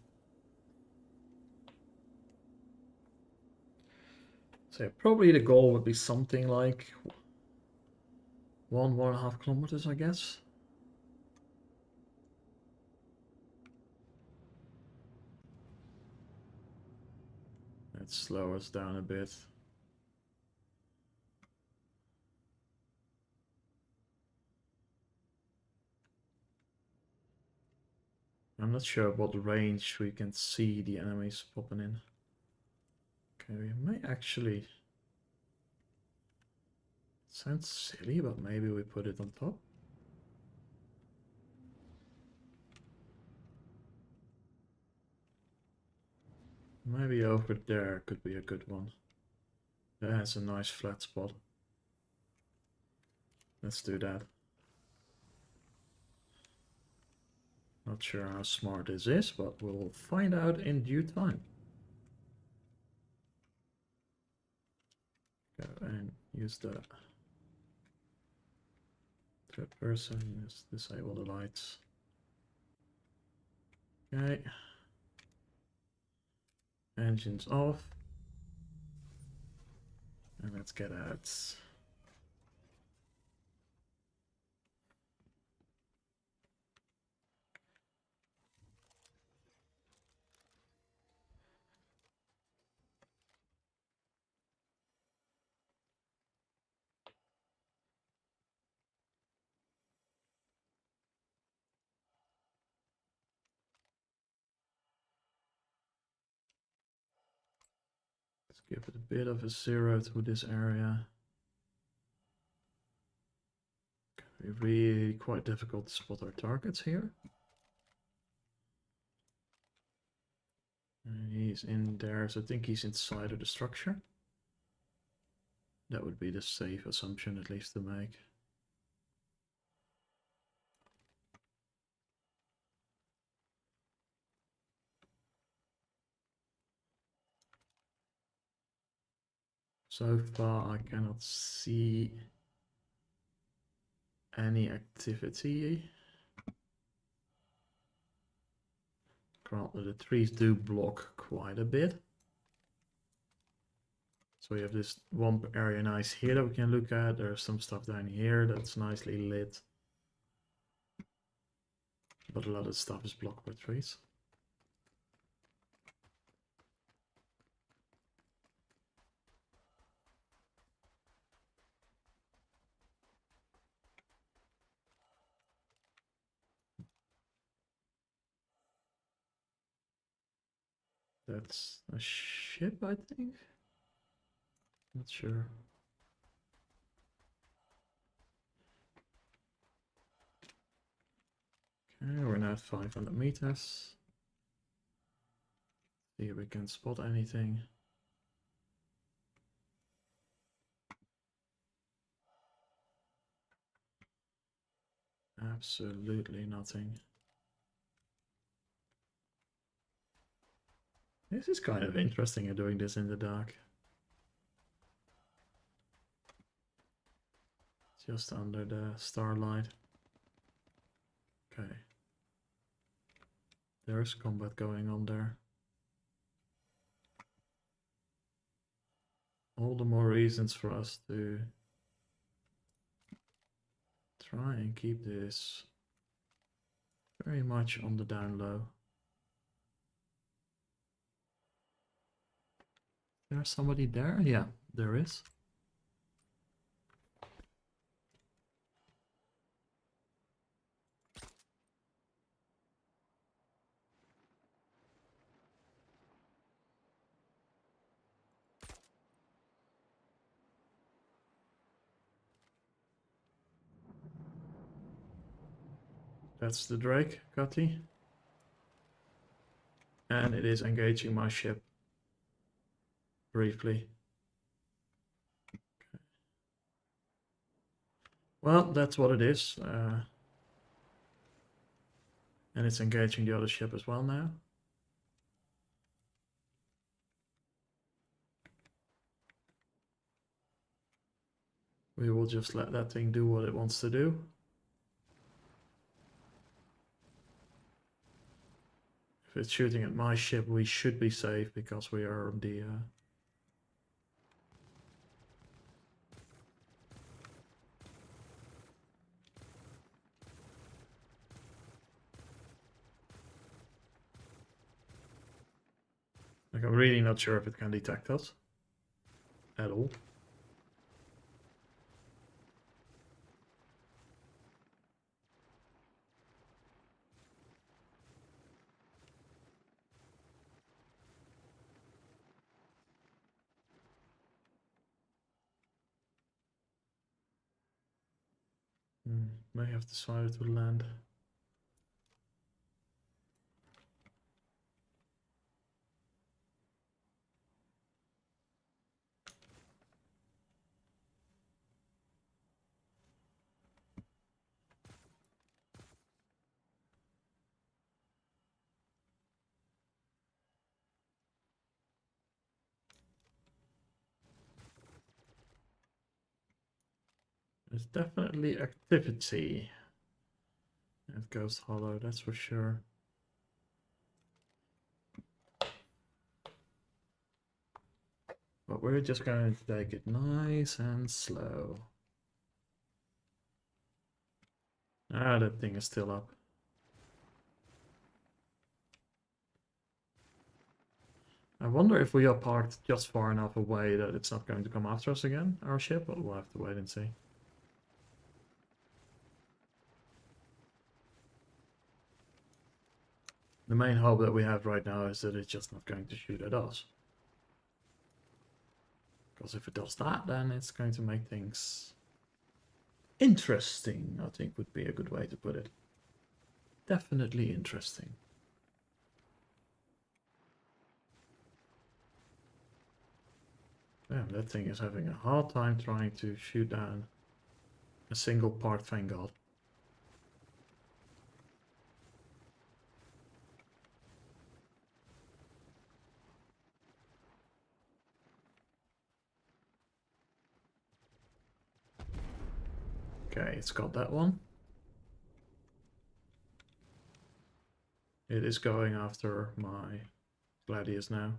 So yeah, probably the goal would be something like 1.5 kilometers, I guess. Let's slow us down a bit. I'm not sure what range we can see the enemies popping in. Okay, we may actually... It sounds silly, but maybe we put it on top. Maybe over there could be a good one. That has a nice flat spot. Let's do that. Not sure how smart this is, but we'll find out in due time. Go and use the third person. Let's disable the lights. Okay. Engines off. And let's get out. Let's give it a bit of a 0 to this area. It's really quite difficult to spot our targets here. And he's in there, so I think he's inside of the structure. That would be the safe assumption, at least, to make. So far, I cannot see any activity. Granted, the trees do block quite a bit. So we have this one area nice here that we can look at. There's some stuff down here that's nicely lit. But a lot of stuff is blocked by trees. That's a ship, I think. Not sure. Okay, we're now at 500 meters. See if we can spot anything. Absolutely nothing. This is kind of interesting doing this in the dark. Just under the starlight. Okay. There's combat going on there. All the more reasons for us to try and keep this very much on the down low. There's somebody there? Yeah, there is. That's the Drake, Cutty. And it is engaging my ship. Briefly. Okay. Well, that's what it is. And it's engaging the other ship as well now. We will just let that thing do what it wants to do. If it's shooting at my ship, we should be safe because we are on the... Like, I'm really not sure if it can detect us at all. May have decided to land. There's definitely activity at Ghost Hollow, that's for sure. But we're just going to take it nice and slow. Ah, that thing is still up. I wonder if we are parked just far enough away that it's not going to come after us again, our ship, but we'll have to wait and see. The main hope that we have right now is that it's just not going to shoot at us. Because if it does that, then it's going to make things interesting, I think would be a good way to put it. Definitely interesting. Damn, that thing is having a hard time trying to shoot down a single part Vanguard. Okay, it's got that one. It is going after my Gladius now.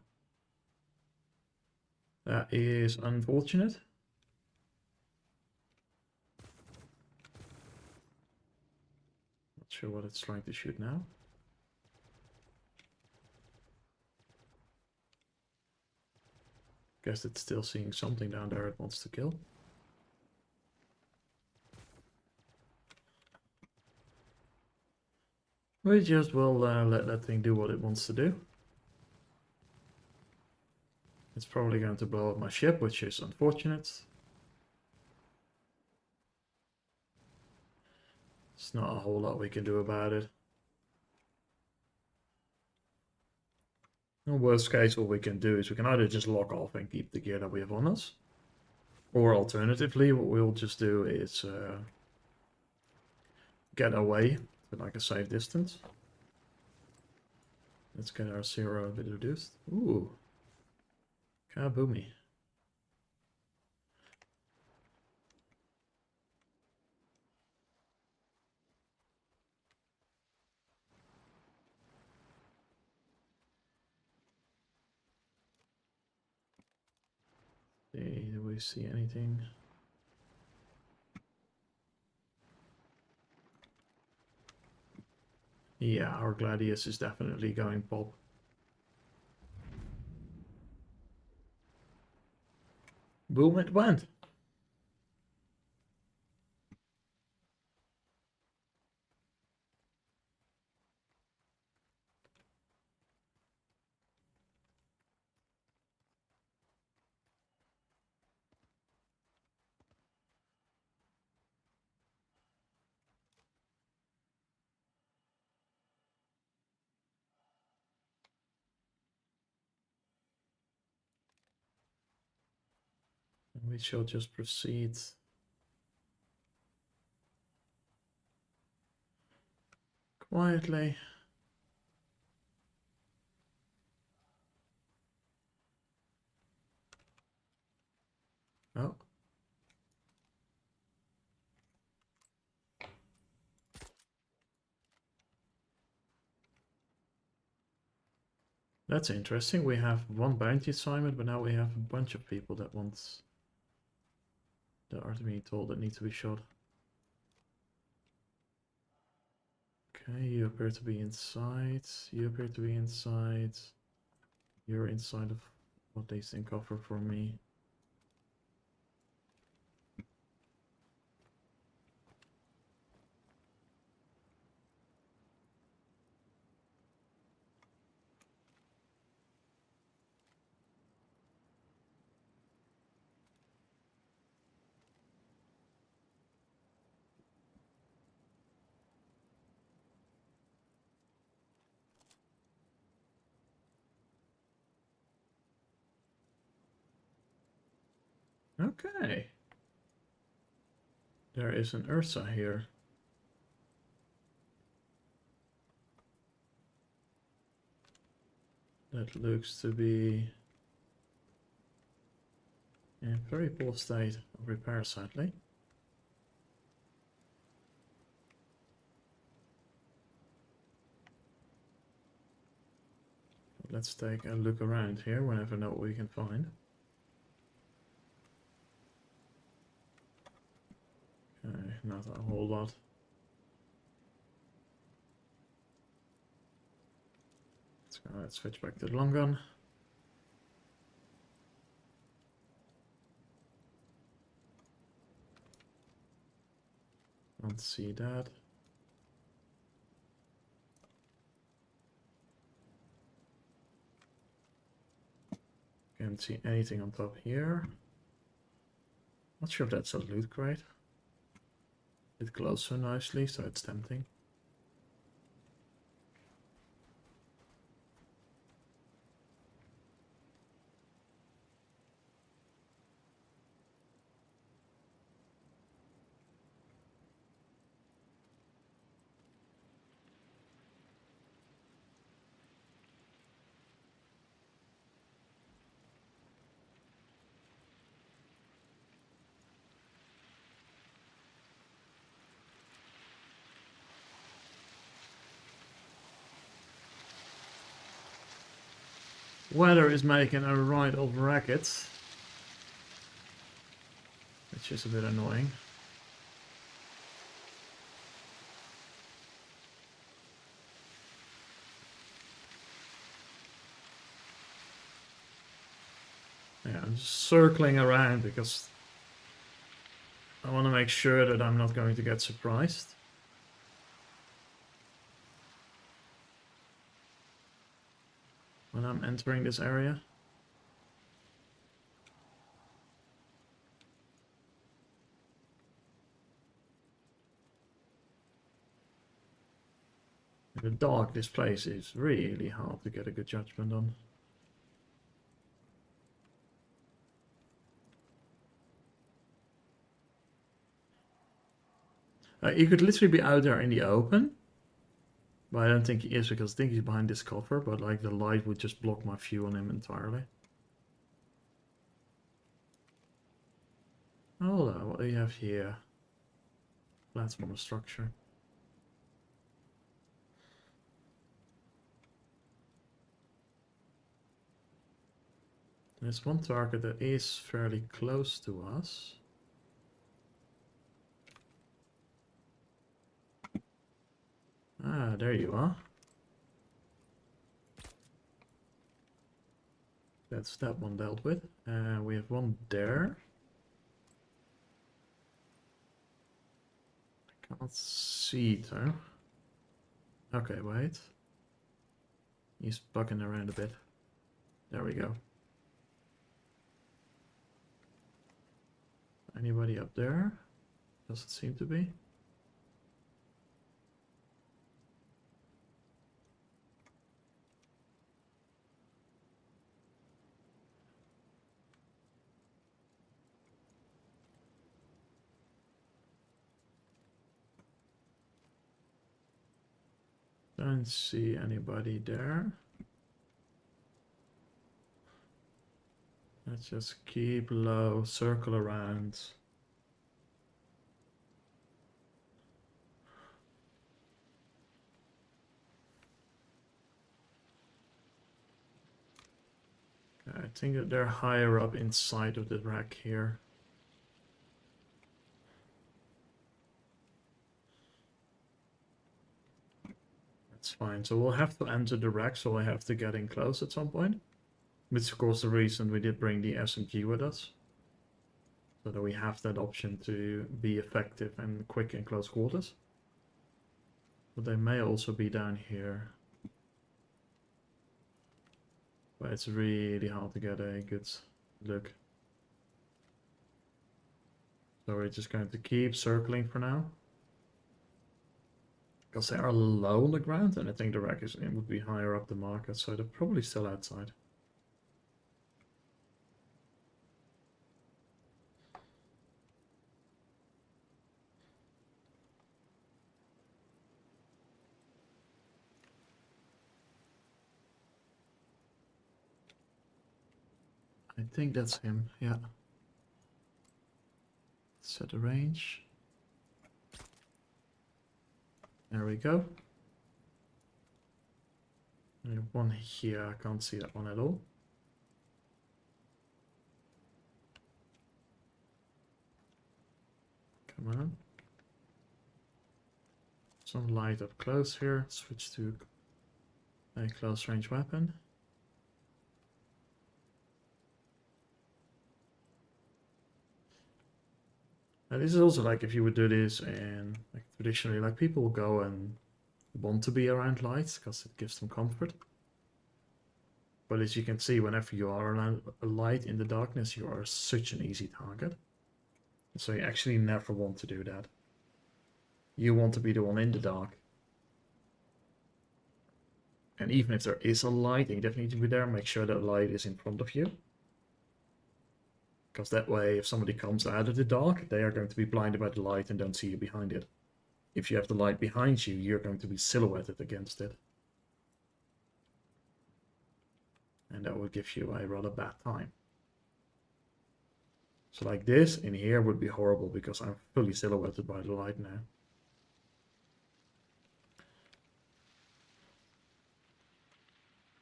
That is unfortunate. Not sure what it's trying to shoot now. Guess it's still seeing something down there it wants to kill. We just will let that thing do what it wants to do. It's probably going to blow up my ship, which is unfortunate. There's not a whole lot we can do about it. In worst case, what we can do is we can either just lock off and keep the gear that we have on us. Or alternatively, what we'll just do is get away to like a safe distance. Let's get our zero a bit reduced. Ooh. Kaboomy. Do we see anything? Yeah, our Gladius is definitely going pop. Boom, it went. We shall just proceed quietly. Oh. That's interesting. We have one bounty assignment, but now we have a bunch of people that are being told that need to be shot. Okay, you appear to be inside. You appear to be inside. You're inside of what they think offer for me. Okay. There is an Ursa here. That looks to be in very poor state of repair, sadly. Let's take a look around here. We never know what we can find. Okay, not a whole lot. Let's switch back to the long gun. Don't see that. Can't see anything on top here. Not sure if that's a loot crate. It glows so nicely, so it's tempting. Weather is making a right of racket, which is a bit annoying. Yeah, I'm just circling around because I want to make sure that I'm not going to get surprised. When I'm entering this area. In the dark, this place is really hard to get a good judgment on. He could literally be out there in the open. But I don't think he is, because I think he's behind this cover, but like the light would just block my view on him entirely. Hold on, what do you have here? Platform structure. There's one target that is fairly close to us. Ah, there you are. That's that one dealt with. We have one there. I can't see it though. Okay, wait. He's bugging around a bit. There we go. Anybody up there? Doesn't seem to be. Don't see anybody there. Let's just keep low, circle around. Okay, I think that they're higher up inside of the rack here. That's fine. So we'll have to enter the rack, so I have to get in close at some point. Which is of course the reason we did bring the SMG with us. So that we have that option to be effective and quick in close quarters. But they may also be down here. But it's really hard to get a good look. So we're just going to keep circling for now. Because they are low on the ground, and I think the rack would be higher up the market, so they're probably still outside. I think that's him, yeah. Set the range. There we go. And one here, I can't see that one at all. Come on. Some light up close here. Switch to a close range weapon. And this is also like if you would do this in like traditionally, like people go and want to be around lights because it gives them comfort. But as you can see, whenever you are around a light in the darkness, you are such an easy target. So you actually never want to do that. You want to be the one in the dark. And even if there is a light, you definitely need to be there. Make sure that light is in front of you. Because that way, if somebody comes out of the dark, they are going to be blinded by the light and don't see you behind it. If you have the light behind you, you're going to be silhouetted against it. And that will give you a rather bad time. So like this in here would be horrible because I'm fully silhouetted by the light now.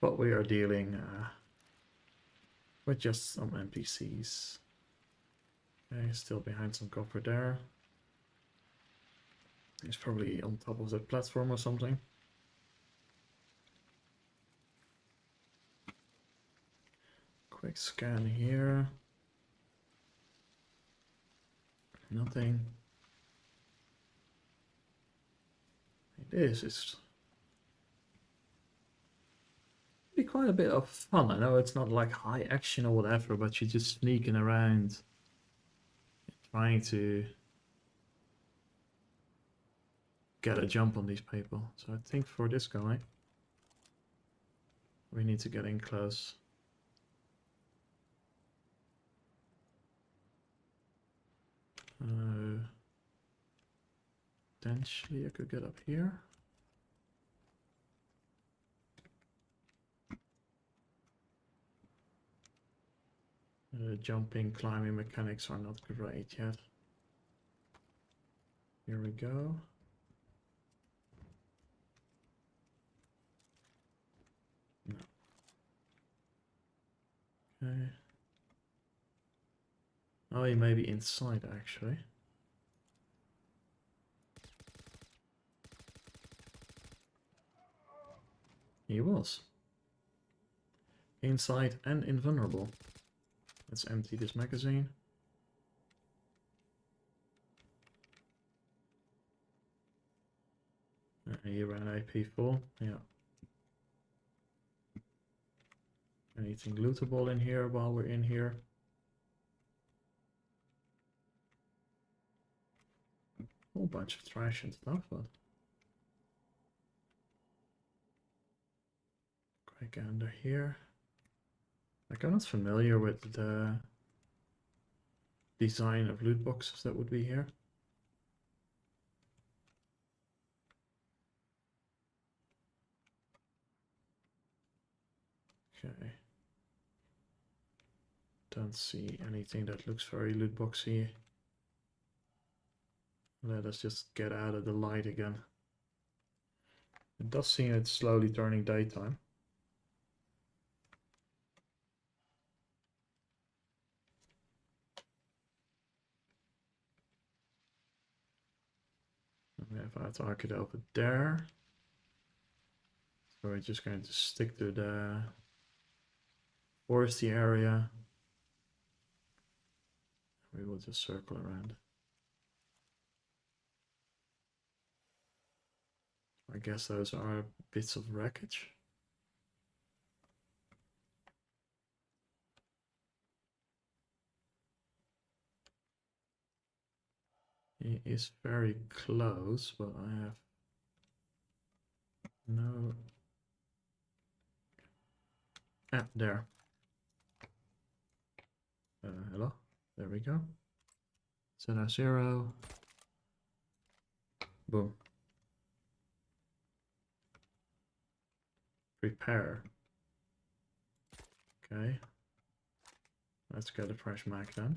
But we are dealing with just some NPCs. Okay, still behind some cover there. He's probably on top of that platform or something. Quick scan here. Nothing. This is really quite a bit of fun. I know it's not like high action or whatever, but you're just sneaking around, trying to get a jump on these people. So I think for this guy, we need to get in close. Potentially I could get up here. Jumping, climbing mechanics are not great yet. Here we go. No. Okay. Oh, he may be inside actually. He was. Inside and invulnerable. Let's empty this magazine. He ran AP full, yeah. Anything lootable in here while we're in here? Whole bunch of trash and stuff, but quick under here. Like I'm not familiar with the design of loot boxes that would be here. Okay. Don't see anything that looks very loot boxy. Let us just get out of the light again. It does seem it's slowly turning daytime. We have our target over there. So we're just going to stick to the foresty area. We will just circle around. I guess those are bits of wreckage. He is very close, but I have no... Ah, there. Hello? There we go. Z0. Boom. Prepare. Okay. Let's get a fresh mag then.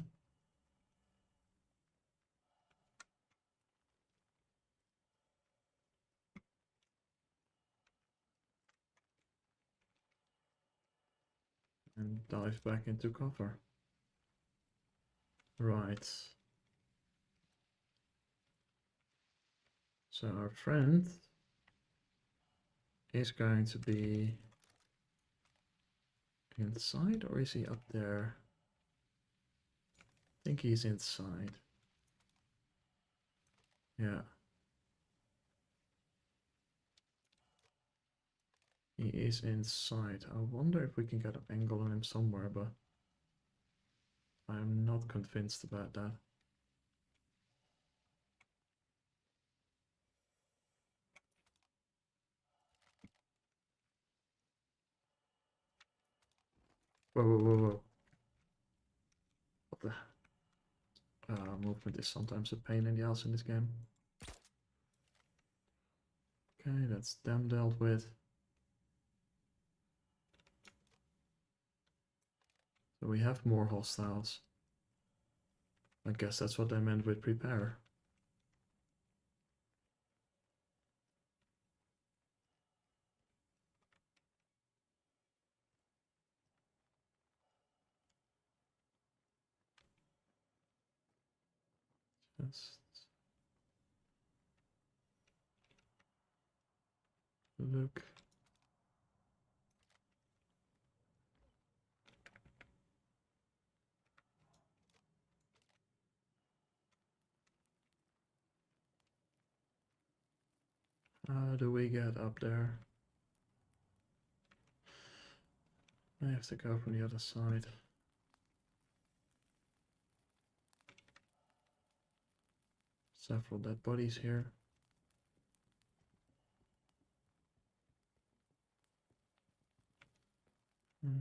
And dive back into cover. Right. So our friend is going to be inside, or is he up there? I think he's inside. Yeah. He is inside. I wonder if we can get an angle on him somewhere, but I'm not convinced about that. Whoa, whoa, whoa, whoa. What the? Movement is sometimes a pain in the ass in this game. Okay, that's them dealt with. So we have more hostiles. I guess that's what they meant with prepare. Just look. How do we get up there? I have to go from the other side. Several dead bodies here.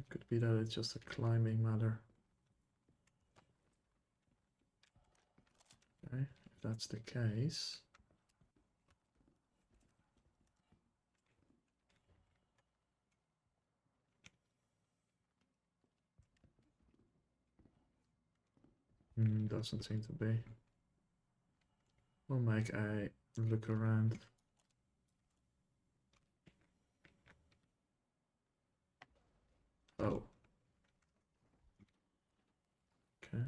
Could be that it's just a climbing matter. Okay, if that's the case. Doesn't seem to be. We'll make a look around. Oh. Okay.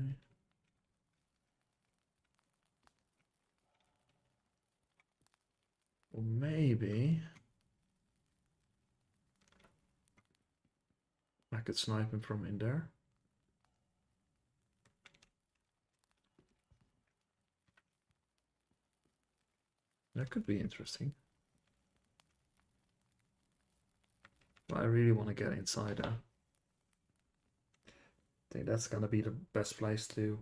Or maybe I could snipe him from in there. That could be interesting. But I really want to get inside there. I think that's gonna be the best place to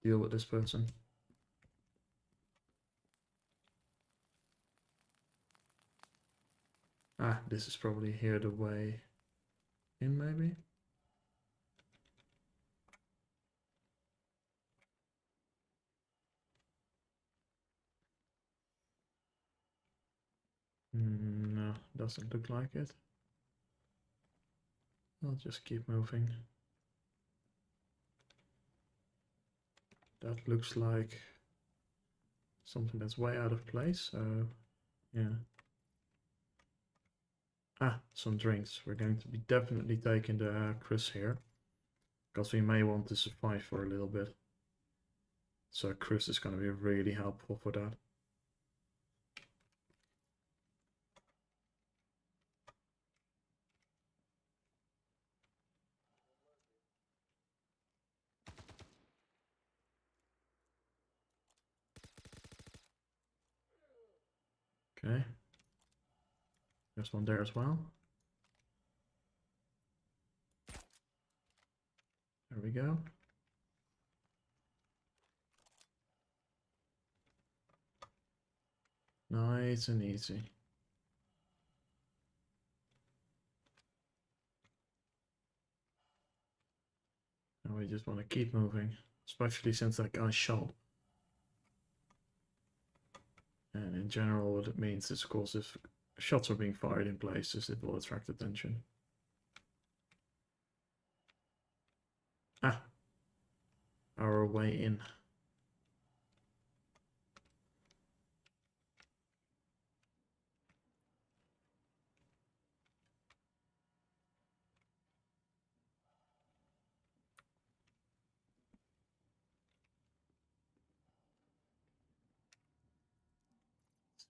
deal with this person. Ah, this is probably here the way in, maybe? No, doesn't look like it. I'll just keep moving. That looks like something that's way out of place, so yeah. Ah, some drinks. We're going to be definitely taking the Chris here, because we may want to survive for a little bit. So Chris is going to be really helpful for that. Okay. There's one there as well. There we go. Nice and easy. Now we just want to keep moving, especially since that guy shot. And in general, what it means is, of course, if shots are being fired in places, it will attract attention. Ah, our way in.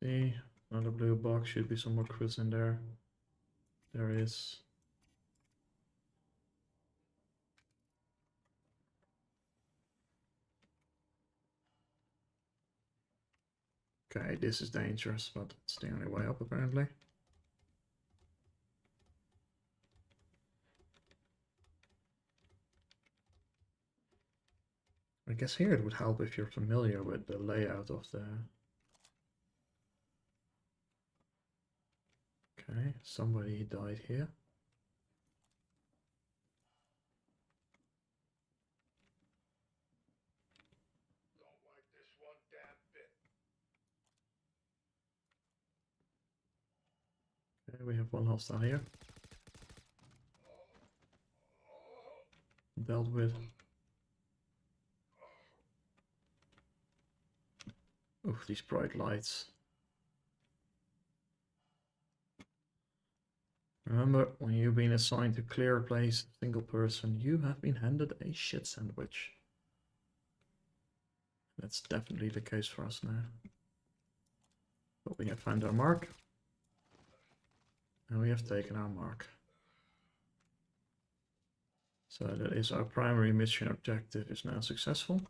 See, another blue box, should be some more crits in there. There is. Okay, this is dangerous, but it's the only way up apparently. I guess here it would help if you're familiar with the layout of the... Okay, somebody died here.
Don't like this one damn bit.
Okay, we have one hostile here. Dealt with. Oof, these bright lights. Remember, when you've been assigned to clear a place, single person, you have been handed a shit sandwich. That's definitely the case for us now. But we have found our mark. And we have taken our mark. So that is our primary mission objective is now successful.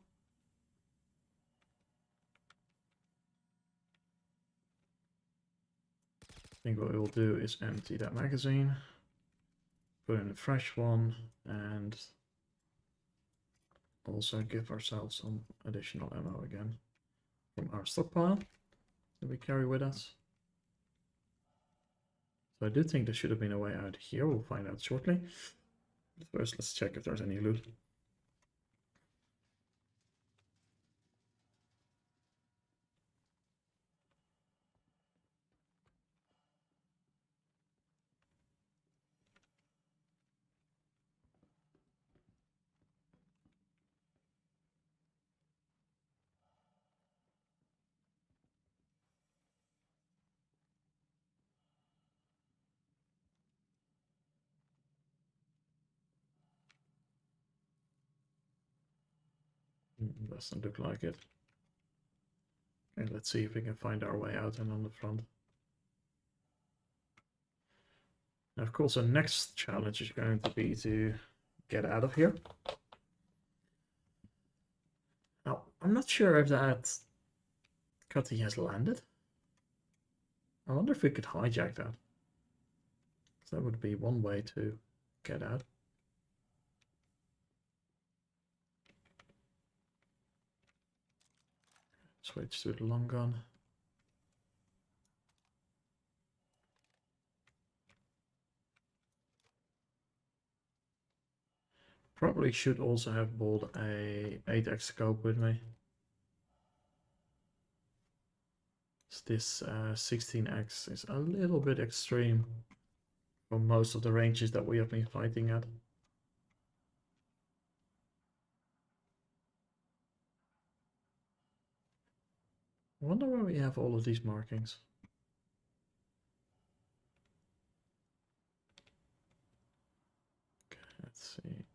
I think what we will do is empty that magazine, put in a fresh one, and also give ourselves some additional ammo again from our stockpile that we carry with us. So I do think there should have been a way out here, we'll find out shortly. But first let's check if there's any loot. Doesn't look like it. Okay, let's see if we can find our way out and on the front. Now, of course, the next challenge is going to be to get out of here. Now, I'm not sure if that cutty has landed. I wonder if we could hijack that. That would be one way to get out. Switch to the long gun. Probably should also have bought a 8x scope with me. This 16x is a little bit extreme from most of the ranges that we have been fighting at. I wonder where we have all of these markings. Okay, let's see.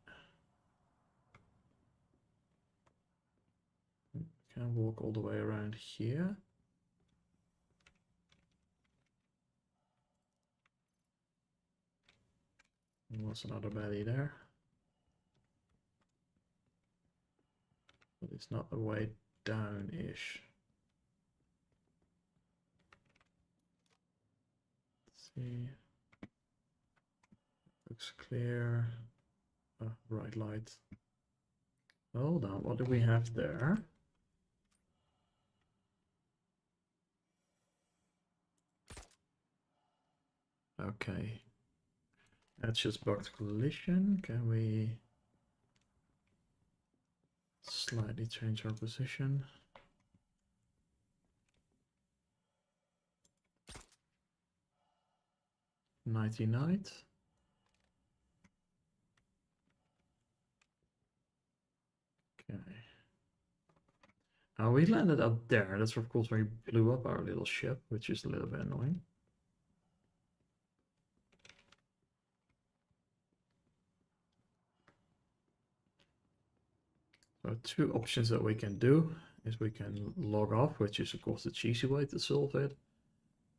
Can walk all the way around here. What's another belly there? But it's not the way down-ish. Let's see. Looks clear. Oh, bright light. Hold on, what do we have there? Okay. That's just bugged collision. Can we slightly change our position? Nighty night. Okay. Now we landed up there. That's of course where we blew up our little ship, which is a little bit annoying. So two options that we can do is we can log off, which is of course the cheesy way to solve it.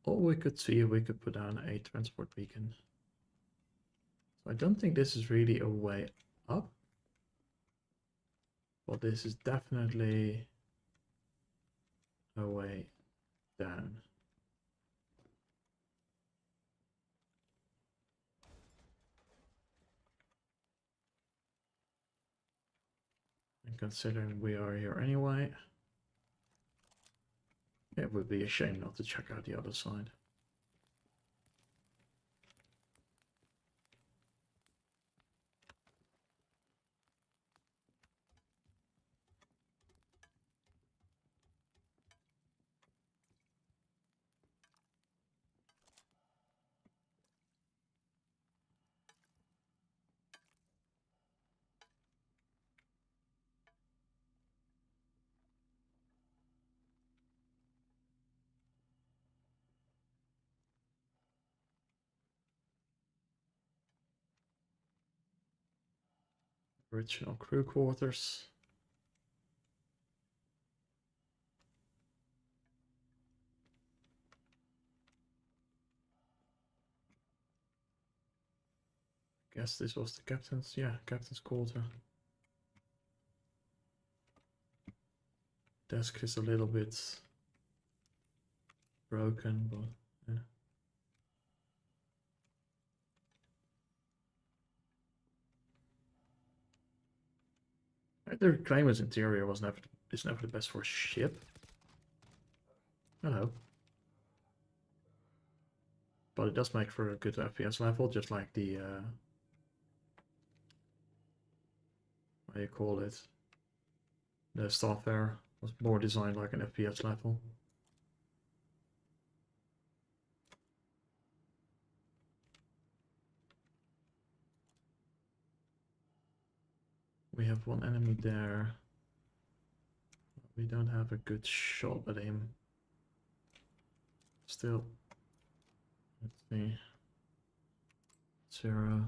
Or we could see if we could put down a transport beacon. So I don't think this is really a way up. But this is definitely a way down. And considering we are here anyway, it would be a shame not to check out the other side. Original crew quarters. Guess this was the captain's, yeah, captain's quarter. Desk is a little bit broken, but yeah. The reclaimer's interior was never is never the best for a ship. Hello. But it does make for a good FPS level, just like the what do you call it? The Starfare was more designed like an FPS level. We have one enemy there. We don't have a good shot at him. Still. Let's see. 0.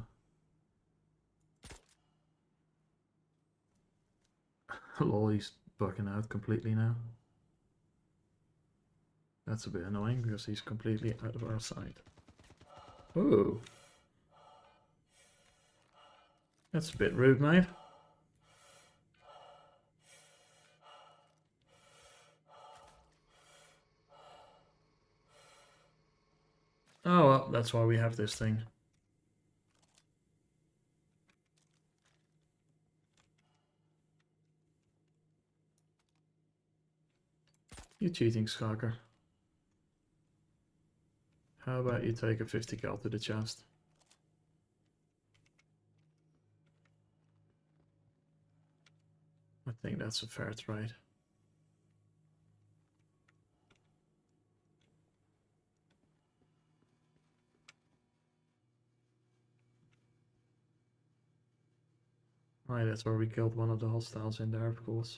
Lol, he's bugging out completely now. That's a bit annoying because he's completely out of our sight. Ooh. That's a bit rude, mate. Oh well, that's why we have this thing. You cheating, Skalker. How about you take a 50 cal to the chest? I think that's a fair trade. Right, that's where we killed one of the hostiles in there, of course.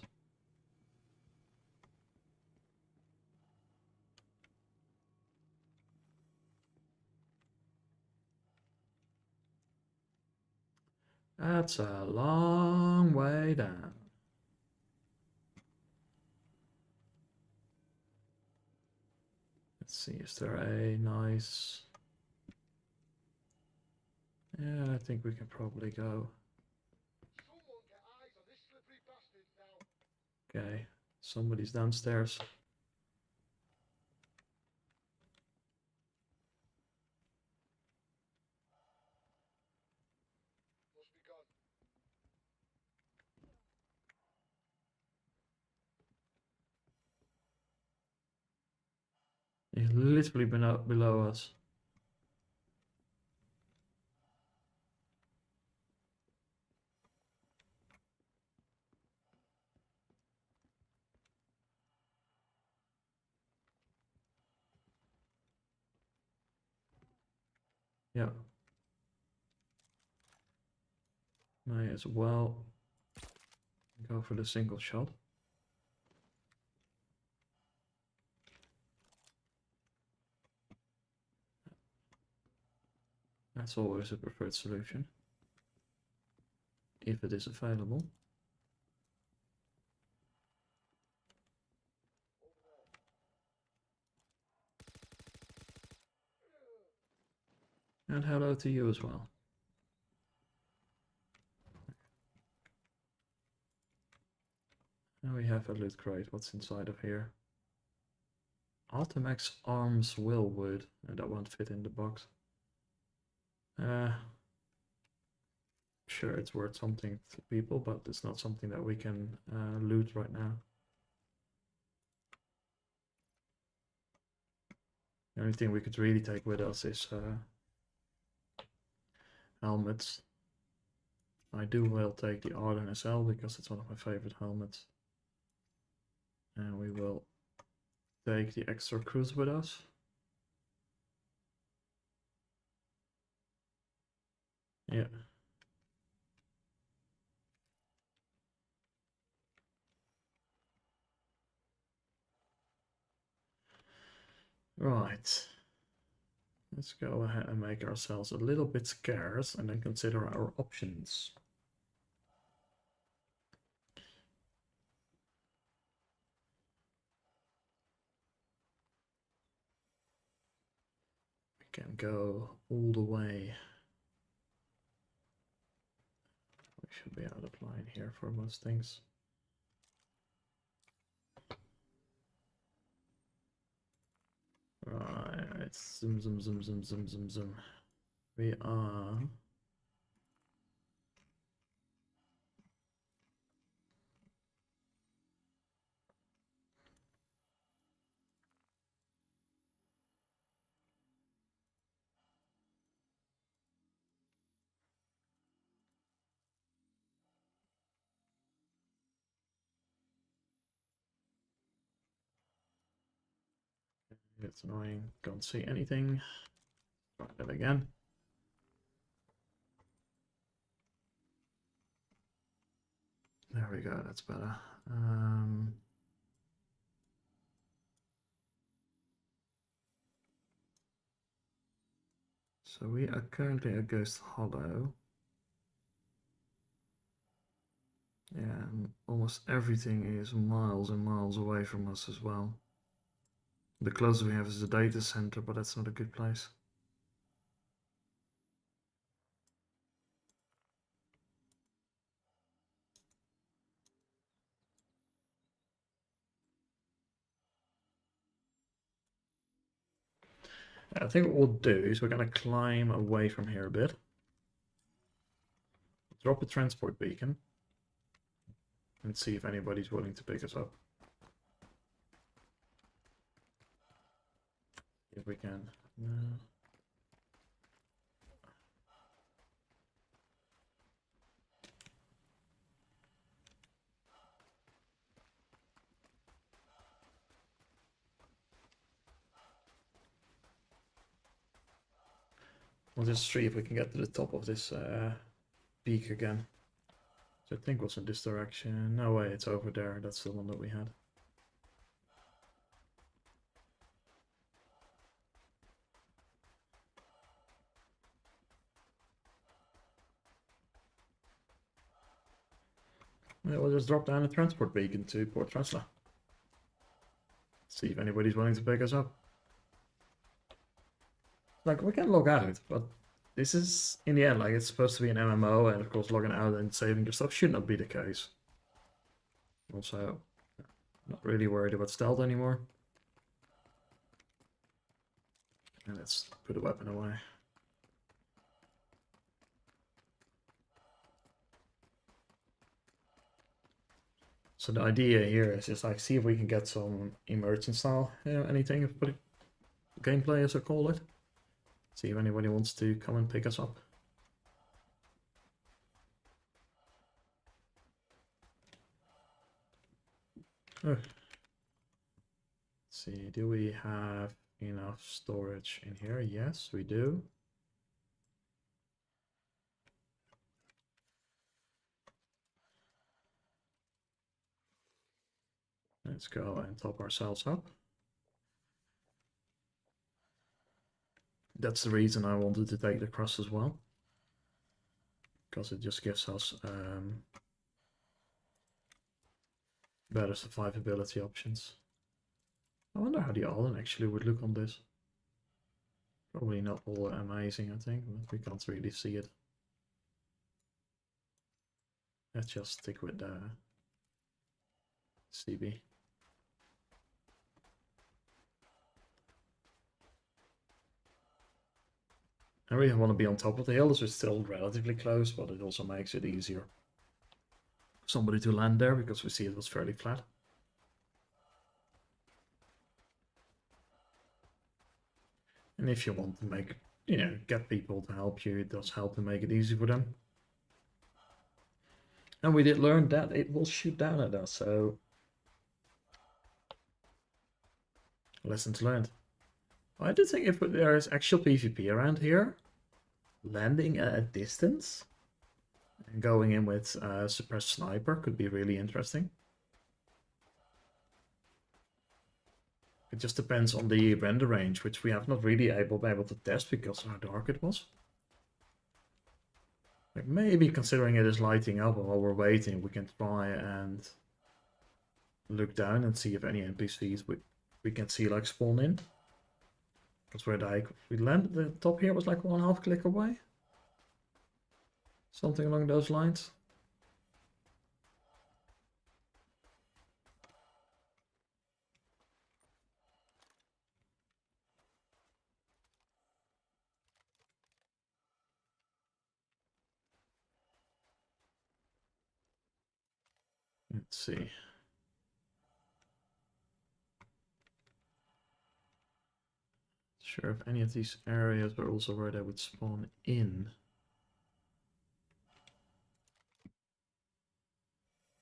That's a long way down. Let's see, is there a nice... Yeah, I think we can probably go.
Someone get eyes on this slippery bastard now.
Okay, somebody's downstairs.
Must be gone.
He's literally been up below us. Yeah. May as well Go for the single shot. That's always a preferred solution, if it is available. And hello to you as well. Now we have a loot crate. What's inside of here? Ultimax Arms Willwood. And that won't fit in the box. Sure, it's worth something to people, but it's not something that we can loot right now. The only thing we could really take with us is helmets. I will take the Arden SL because it's one of my favorite helmets. And we will take the extra cruise with us. Yeah. Right. Let's go ahead and make ourselves a little bit scarce and then consider our options. We can go all the way. We should be out of line here for most things. Right, zoom, zoom, zoom, zoom, zoom, zoom, zoom. We are... It's annoying, can't see anything. Try that again. There we go, that's better. So we are currently at Ghost Hollow. Yeah, and almost everything is miles and miles away from us as well. The closest we have is the data center, but that's not a good place. I think what we'll do is we're going to climb away from here a bit. Drop a transport beacon. And see if anybody's willing to pick us up. If we can. No. We'll just see if we can get to the top of this peak again. So I think was in this direction. No way, it's over there. That's the one that we had. Yeah, we'll just drop down a transport beacon to Port Tressler. See if anybody's willing to pick us up. Like, we can log out, but this is, in the end, like, it's supposed to be an MMO, and of course logging out and saving your stuff should not be the case. Also, not really worried about stealth anymore. And let's put the weapon away. So the idea here is just like see if we can get some emergent style, anything, put it, gameplay as I call it. See if anybody wants to come and pick us up. Oh. Let's see, do we have enough storage in here? Yes, we do. Let's go and top ourselves up. That's the reason I wanted to take the cross as well. Because it just gives us better survivability options. I wonder how the Alden actually would look on this. Probably not all amazing, I think, but we can't really see it. Let's just stick with the CB. I really want to be on top of the hill, so it's still relatively close, but it also makes it easier for somebody to land there, because we see it was fairly flat. And if you want to make, get people to help you, it does help to make it easy for them. And we did learn that it will shoot down at us, so lessons learned. I do think if there is actual PvP around here, landing at a distance and going in with suppressed sniper could be really interesting. It just depends on the render range, which we have not really been able to test because of how dark it was. Like maybe considering it is lighting up and while we're waiting, we can try and look down and see if any NPCs we can see like spawn in. Because we landed, the top here was like 1.5 click away. Something along those lines. Let's see. Sure if any of these areas were also where they would spawn in.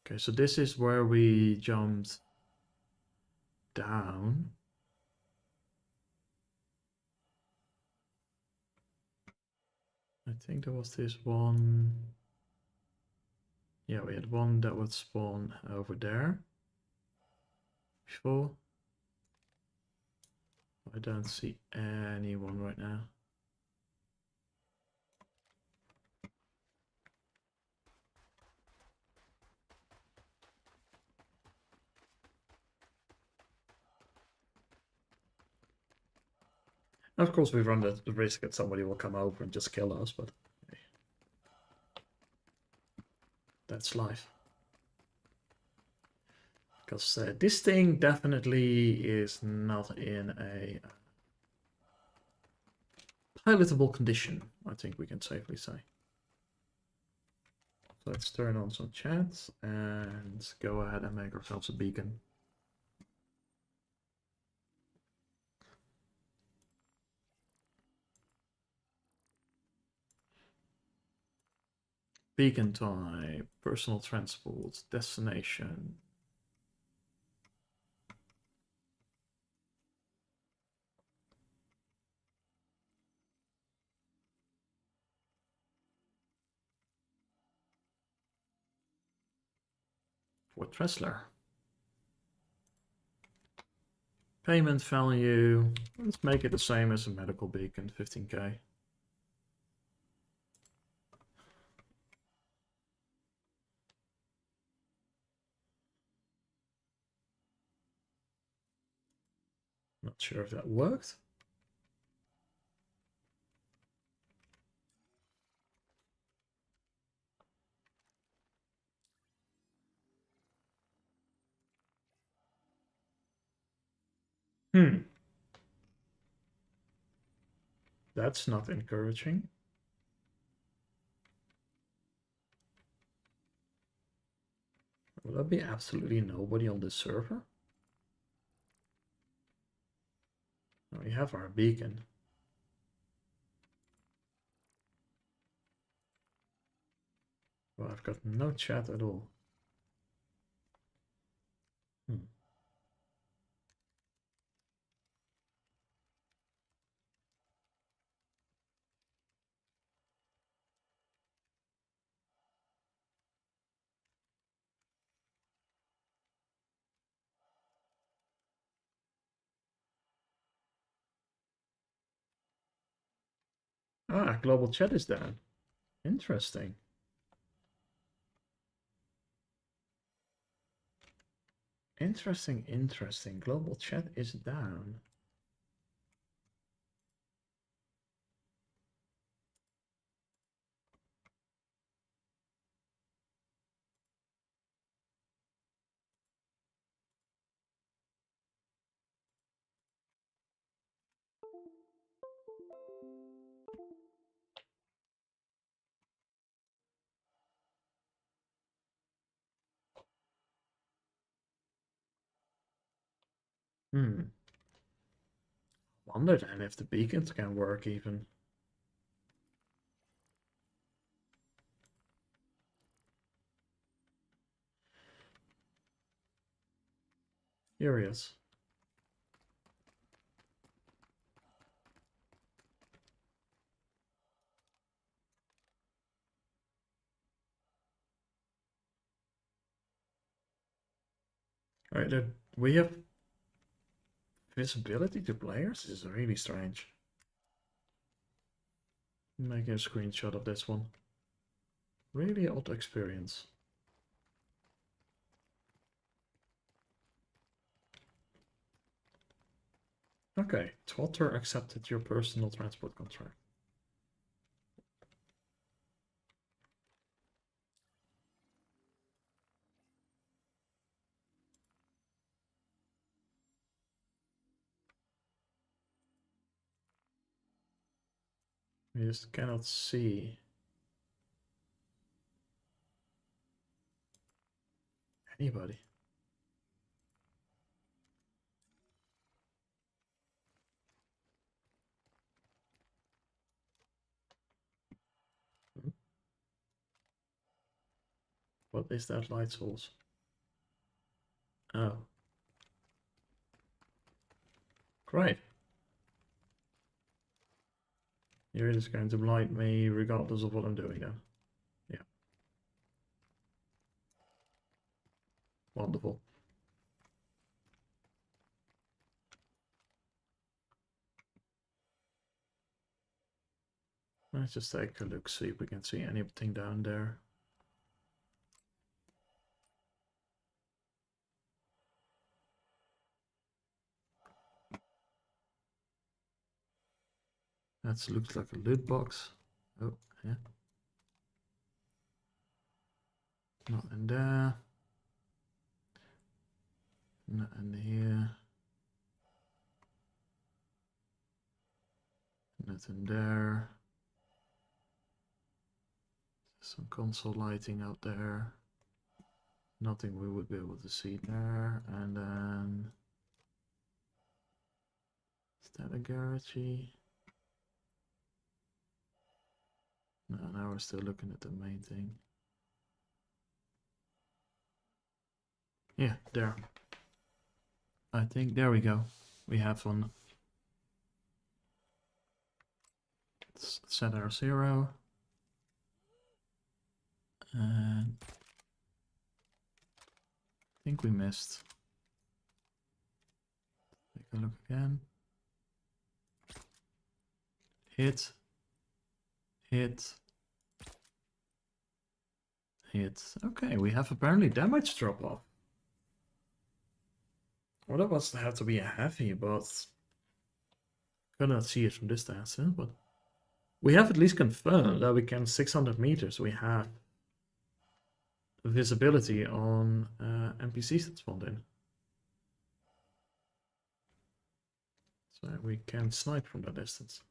Okay, so this is where we jumped down. I think there was this one. Yeah, we had one that would spawn over there before. I don't see anyone right now. Of course, we run the risk that somebody will come over and just kill us, but hey, that's life. Because this thing definitely is not in a pilotable condition, I think we can safely say. So let's turn on some chats and go ahead and make ourselves a beacon. Beacon type, personal transport, destination. Fort Tressler. Payment value, let's make it the same as a medical beacon, 15k. Not sure if that worked. That's not encouraging. Will there be absolutely nobody on this server? We have our beacon. Well, I've got no chat at all. Ah, global chat is down. Interesting. Interesting. Global chat is down. Wonder then if the beacons can work even. Curious. Alright, we have visibility to players? This is really strange. Make a screenshot of this one. Really odd experience. Okay, Twitter accepted your personal transport contract. We just cannot see anybody. What is that light source? Oh. Great. You're just going to blind me regardless of what I'm doing then. Yeah. Wonderful. Let's just take a look, see if we can see anything down there. That looks like a loot box. Oh, yeah. Not in there. Not in here. Nothing there. Some console lighting out there. Nothing we would be able to see there. And then... Is that a garage? No, now we're still looking at the main thing. Yeah, there. I think there we go. We have one. Let's set our 0. And I think we missed. Take a look again. Hit. Hit. Hit. Okay, we have apparently damage drop off. Well, that was have to be a heavy, but cannot see it from distance. Huh? But we have at least confirmed that we can 600 meters. We have visibility on NPCs that spawned in, so we can snipe from that distance.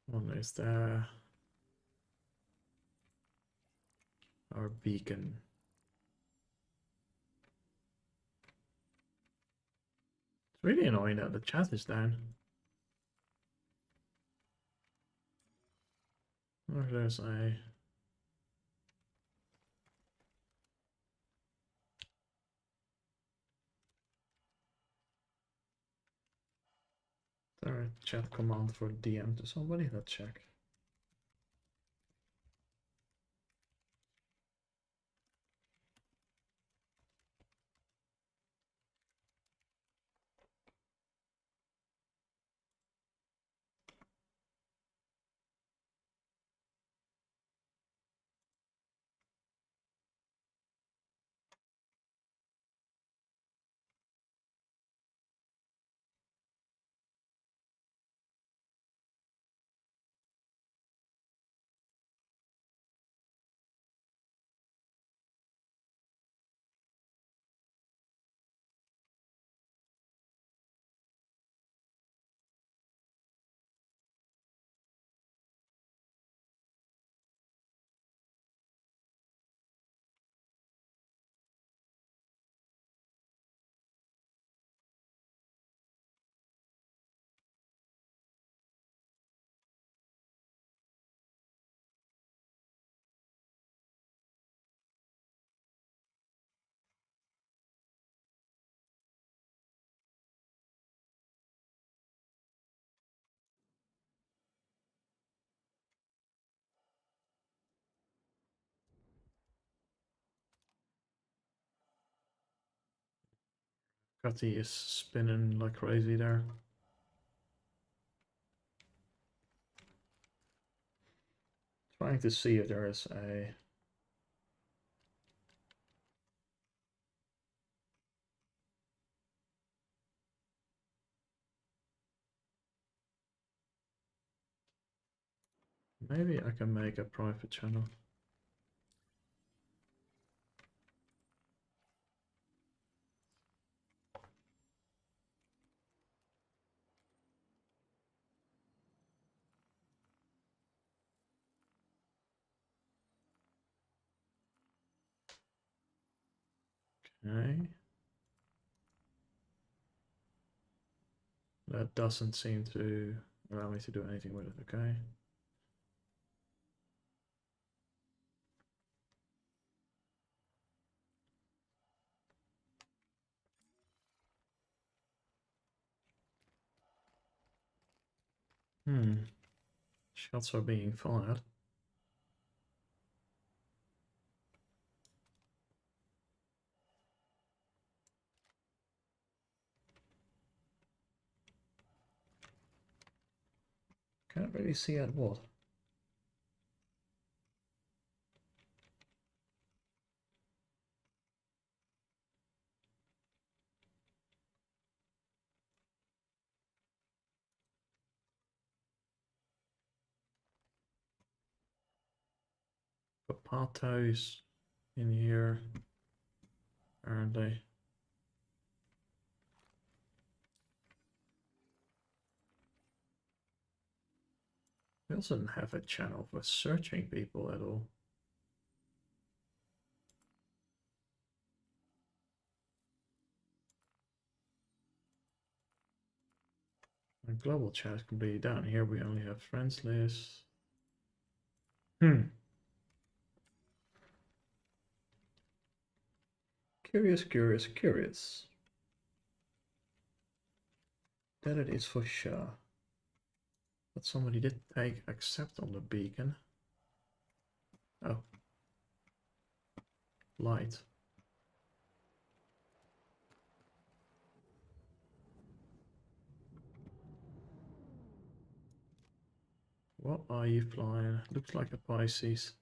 One is there. Our beacon. It's really annoying that the chat is down. Or there's a... Is there a chat command for DM to somebody? Let's check. Cutty is spinning like crazy there. Trying to see if there is a... Maybe I can make a private channel. Okay. That doesn't seem to allow me to do anything with it, okay. Shots are being fired. Can't really see at what. Potatoes in here, aren't they? We also didn't have a channel for searching people at all. And global chat is completely down. Here we only have friends list. Curious, curious, curious. That it is for sure. But somebody did take accept on the beacon. Oh. Light. What are you flying? Looks like a Pisces.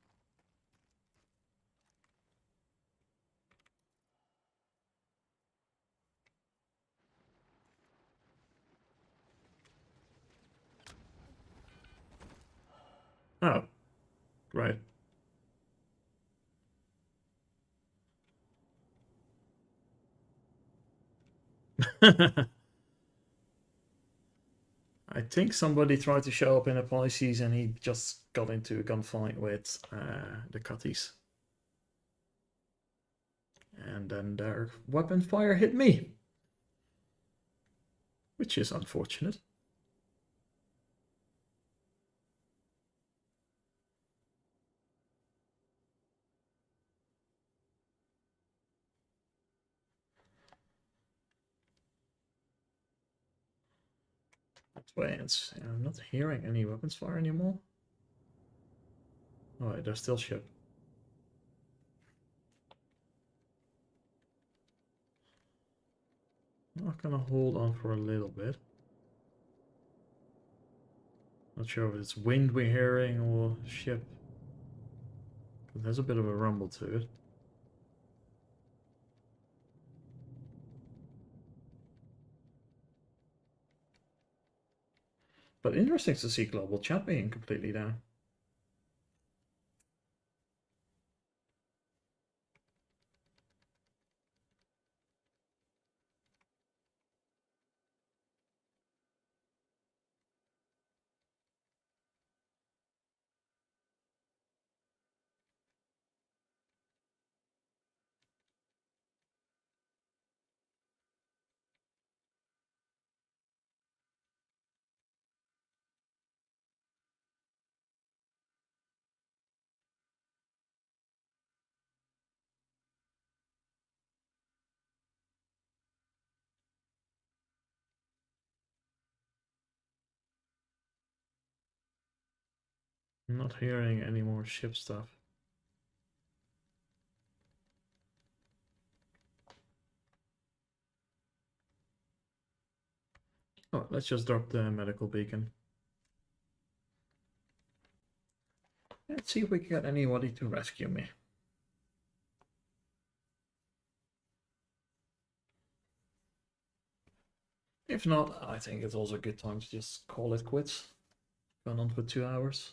Oh, great. I think somebody tried to show up in a Pisces and he just got into a gunfight with the Cutties. And then their weapon fire hit me. Which is unfortunate. Wait, I'm not hearing any weapons fire anymore. Oh, they're still ship. I'm gonna hold on for a little bit. Not sure if it's wind we're hearing or ship. But there's a bit of a rumble to it. But interesting to see global chat being completely down. I'm not hearing any more ship stuff. Oh, let's just drop the medical beacon. Let's see if we can get anybody to rescue me. If not, I think it's also a good time to just call it quits. Gone on for 2 hours.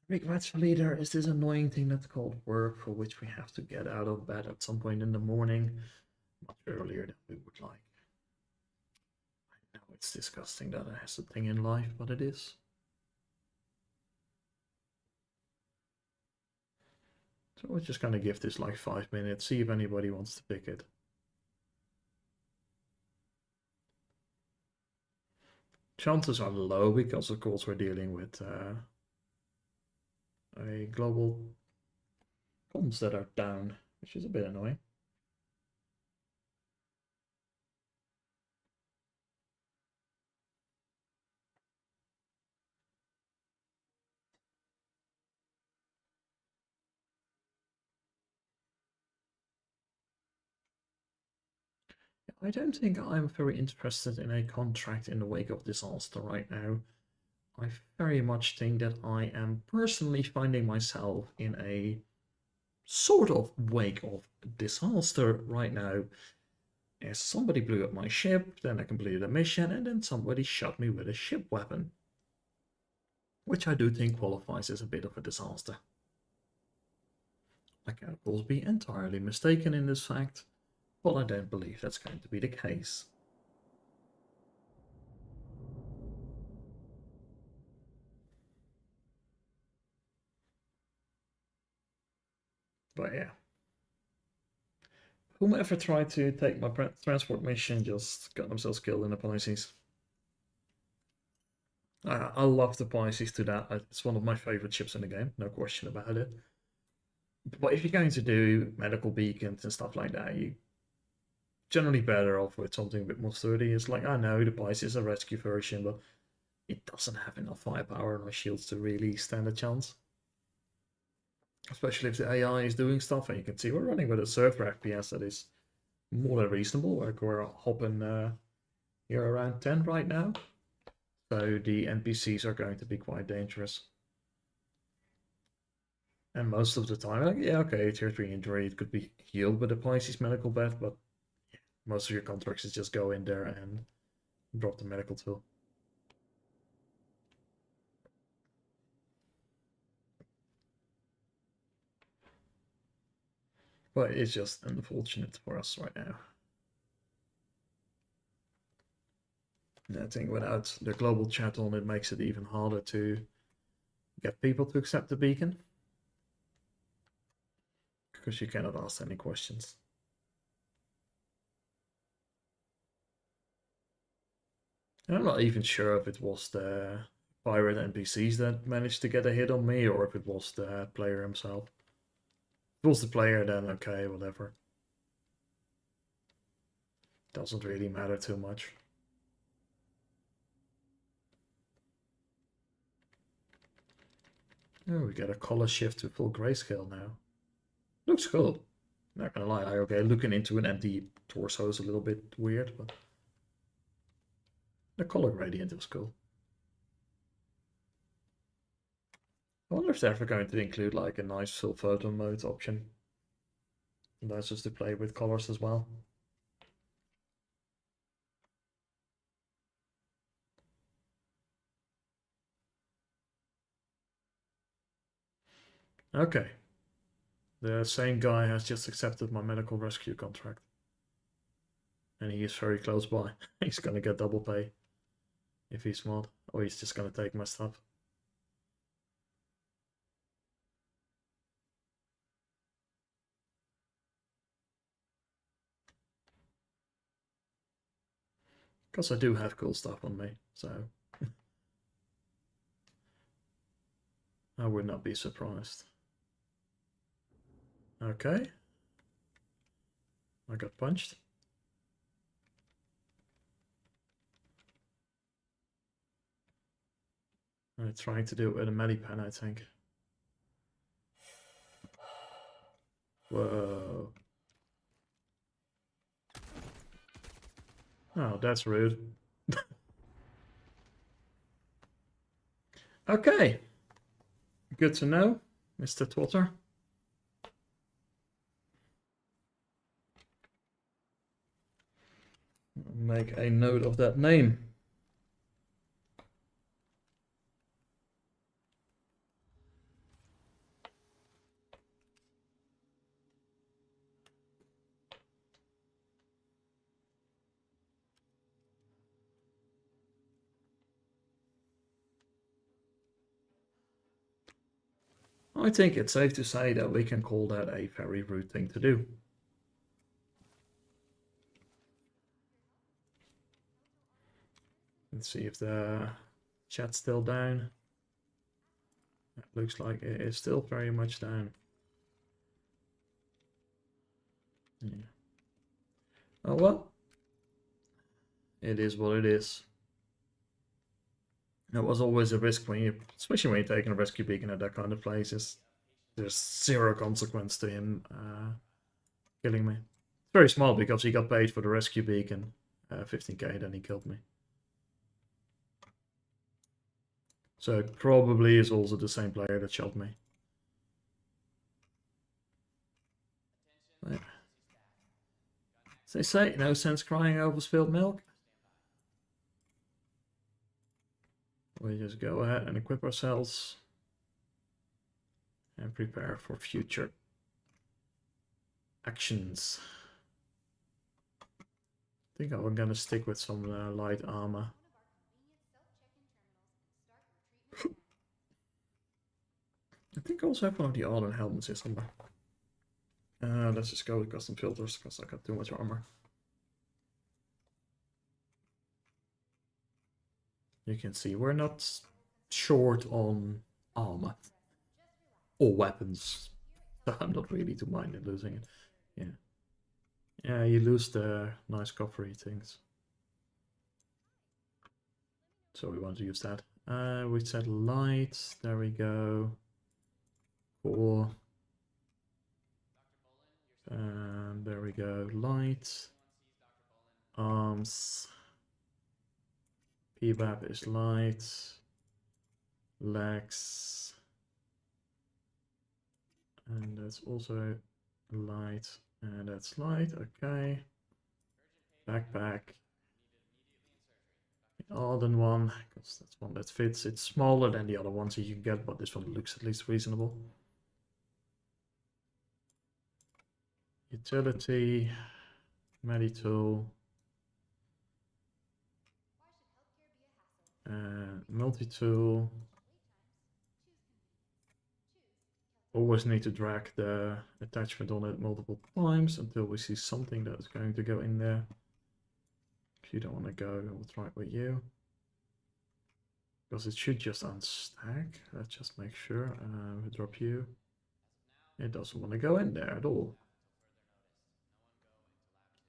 Regrets for leader is this annoying thing that's called work, for which we have to get out of bed at some point in the morning, much earlier than we would like. I know it's disgusting that it has a thing in life, but it is. So we're just gonna give this like 5 minutes, see if anybody wants to pick it. Chances are low because of course we're dealing with a global comms that are down, which is a bit annoying. I don't think I'm very interested in a contract in the wake of disaster right now. I very much think that I am personally finding myself in a sort of wake of disaster right now. As somebody blew up my ship, then I completed a mission, and then somebody shot me with a ship weapon. Which I do think qualifies as a bit of a disaster. I can of course be entirely mistaken in this fact, but I don't believe that's going to be the case. But yeah. Whomever tried to take my transport mission just got themselves killed in the Pisces. I love the Pisces to that. It's one of my favorite ships in the game, no question about it. But if you're going to do medical beacons and stuff like that, you generally better off with something a bit more sturdy. It's like, I know the Pisces is a rescue version, but it doesn't have enough firepower or shields to really stand a chance. Especially if the AI is doing stuff, and you can see we're running with a server FPS that is more than reasonable. Like we're hopping here around 10 right now. So the NPCs are going to be quite dangerous. And most of the time, like, yeah, okay, tier 3 injury, it could be healed with a Pisces medical bed, but most of your contracts is just go in there and drop the medical tool. But it's just unfortunate for us right now. And I think without the global chat on, it makes it even harder to get people to accept the beacon. Because you cannot ask any questions. And I'm not even sure if it was the pirate NPCs that managed to get a hit on me, or if it was the player himself. If it was the player, then okay, whatever. Doesn't really matter too much. Oh, we get a color shift to full grayscale now. Looks cool. Not gonna lie, okay, looking into an empty torso is a little bit weird, but the color gradient was cool. I wonder if they're ever going to include like a nice full photo mode option. And that's just to play with colors as well. Okay. The same guy has just accepted my medical rescue contract. And he is very close by. He's gonna get double pay. If he's smart. Or he's just gonna take my stuff. Because I do have cool stuff on me, so I would not be surprised. Okay. I got punched. I'm trying to do it with a medipan, I think. Whoa. Oh, that's rude. Okay. Good to know, Mr. Twitter. Make a note of that name. I think it's safe to say that we can call that a very rude thing to do. Let's see if the chat's still down. It looks like it is still very much down. Yeah. Oh well. It is what it is. It was always a risk when you, especially when you're taking a rescue beacon at that kind of places. There's zero consequence to him killing me. It's very small because he got paid for the rescue beacon, 15k, then he killed me. So it probably is also the same player that shot me. Yeah. As they say, no sense crying over spilled milk. We just go ahead and equip ourselves and prepare for future actions. I think I'm gonna stick with some light armor. I think I also have one of the Alden helmets here somewhere. Let's just go with custom filters because I got too much armor. You can see we're not short on armor or weapons, so I'm not really too minded losing it. Yeah, yeah, you lose the nice coffery things. So we want to use that. We set light. There we go. Cool. And there we go. Light. Arms. PBAP is light. Legs. And that's also light. And that's light. Okay. Backpack. Alden one, because that's one that fits. It's smaller than the other ones you can get, but this one looks at least reasonable. Utility. Meditool. Multi-tool. Always need to drag the attachment on it multiple times until we see something that is going to go in there. If you don't want to go, we'll try it with you. Because it should just unstack. Let's just make sure. We drop you. It doesn't want to go in there at all.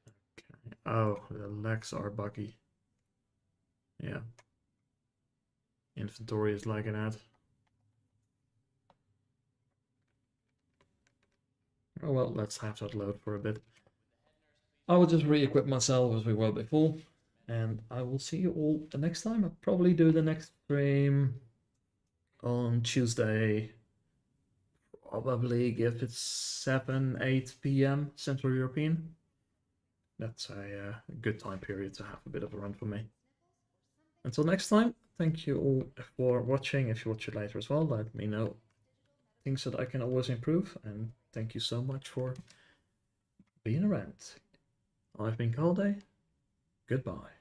Okay. Oh, the legs are buggy. Yeah. Inventory is lagging out. Oh well, let's have that load for a bit. I will just re-equip myself as we were before. And I will see you all the next time. I'll probably do the next stream on Tuesday. Probably if it's 7, 8 p.m. Central European. That's a good time period to have a bit of a run for me. Until next time, thank you all for watching. If you watch it later as well, let me know things that I can always improve. And thank you so much for being around. I've been Calde. Goodbye.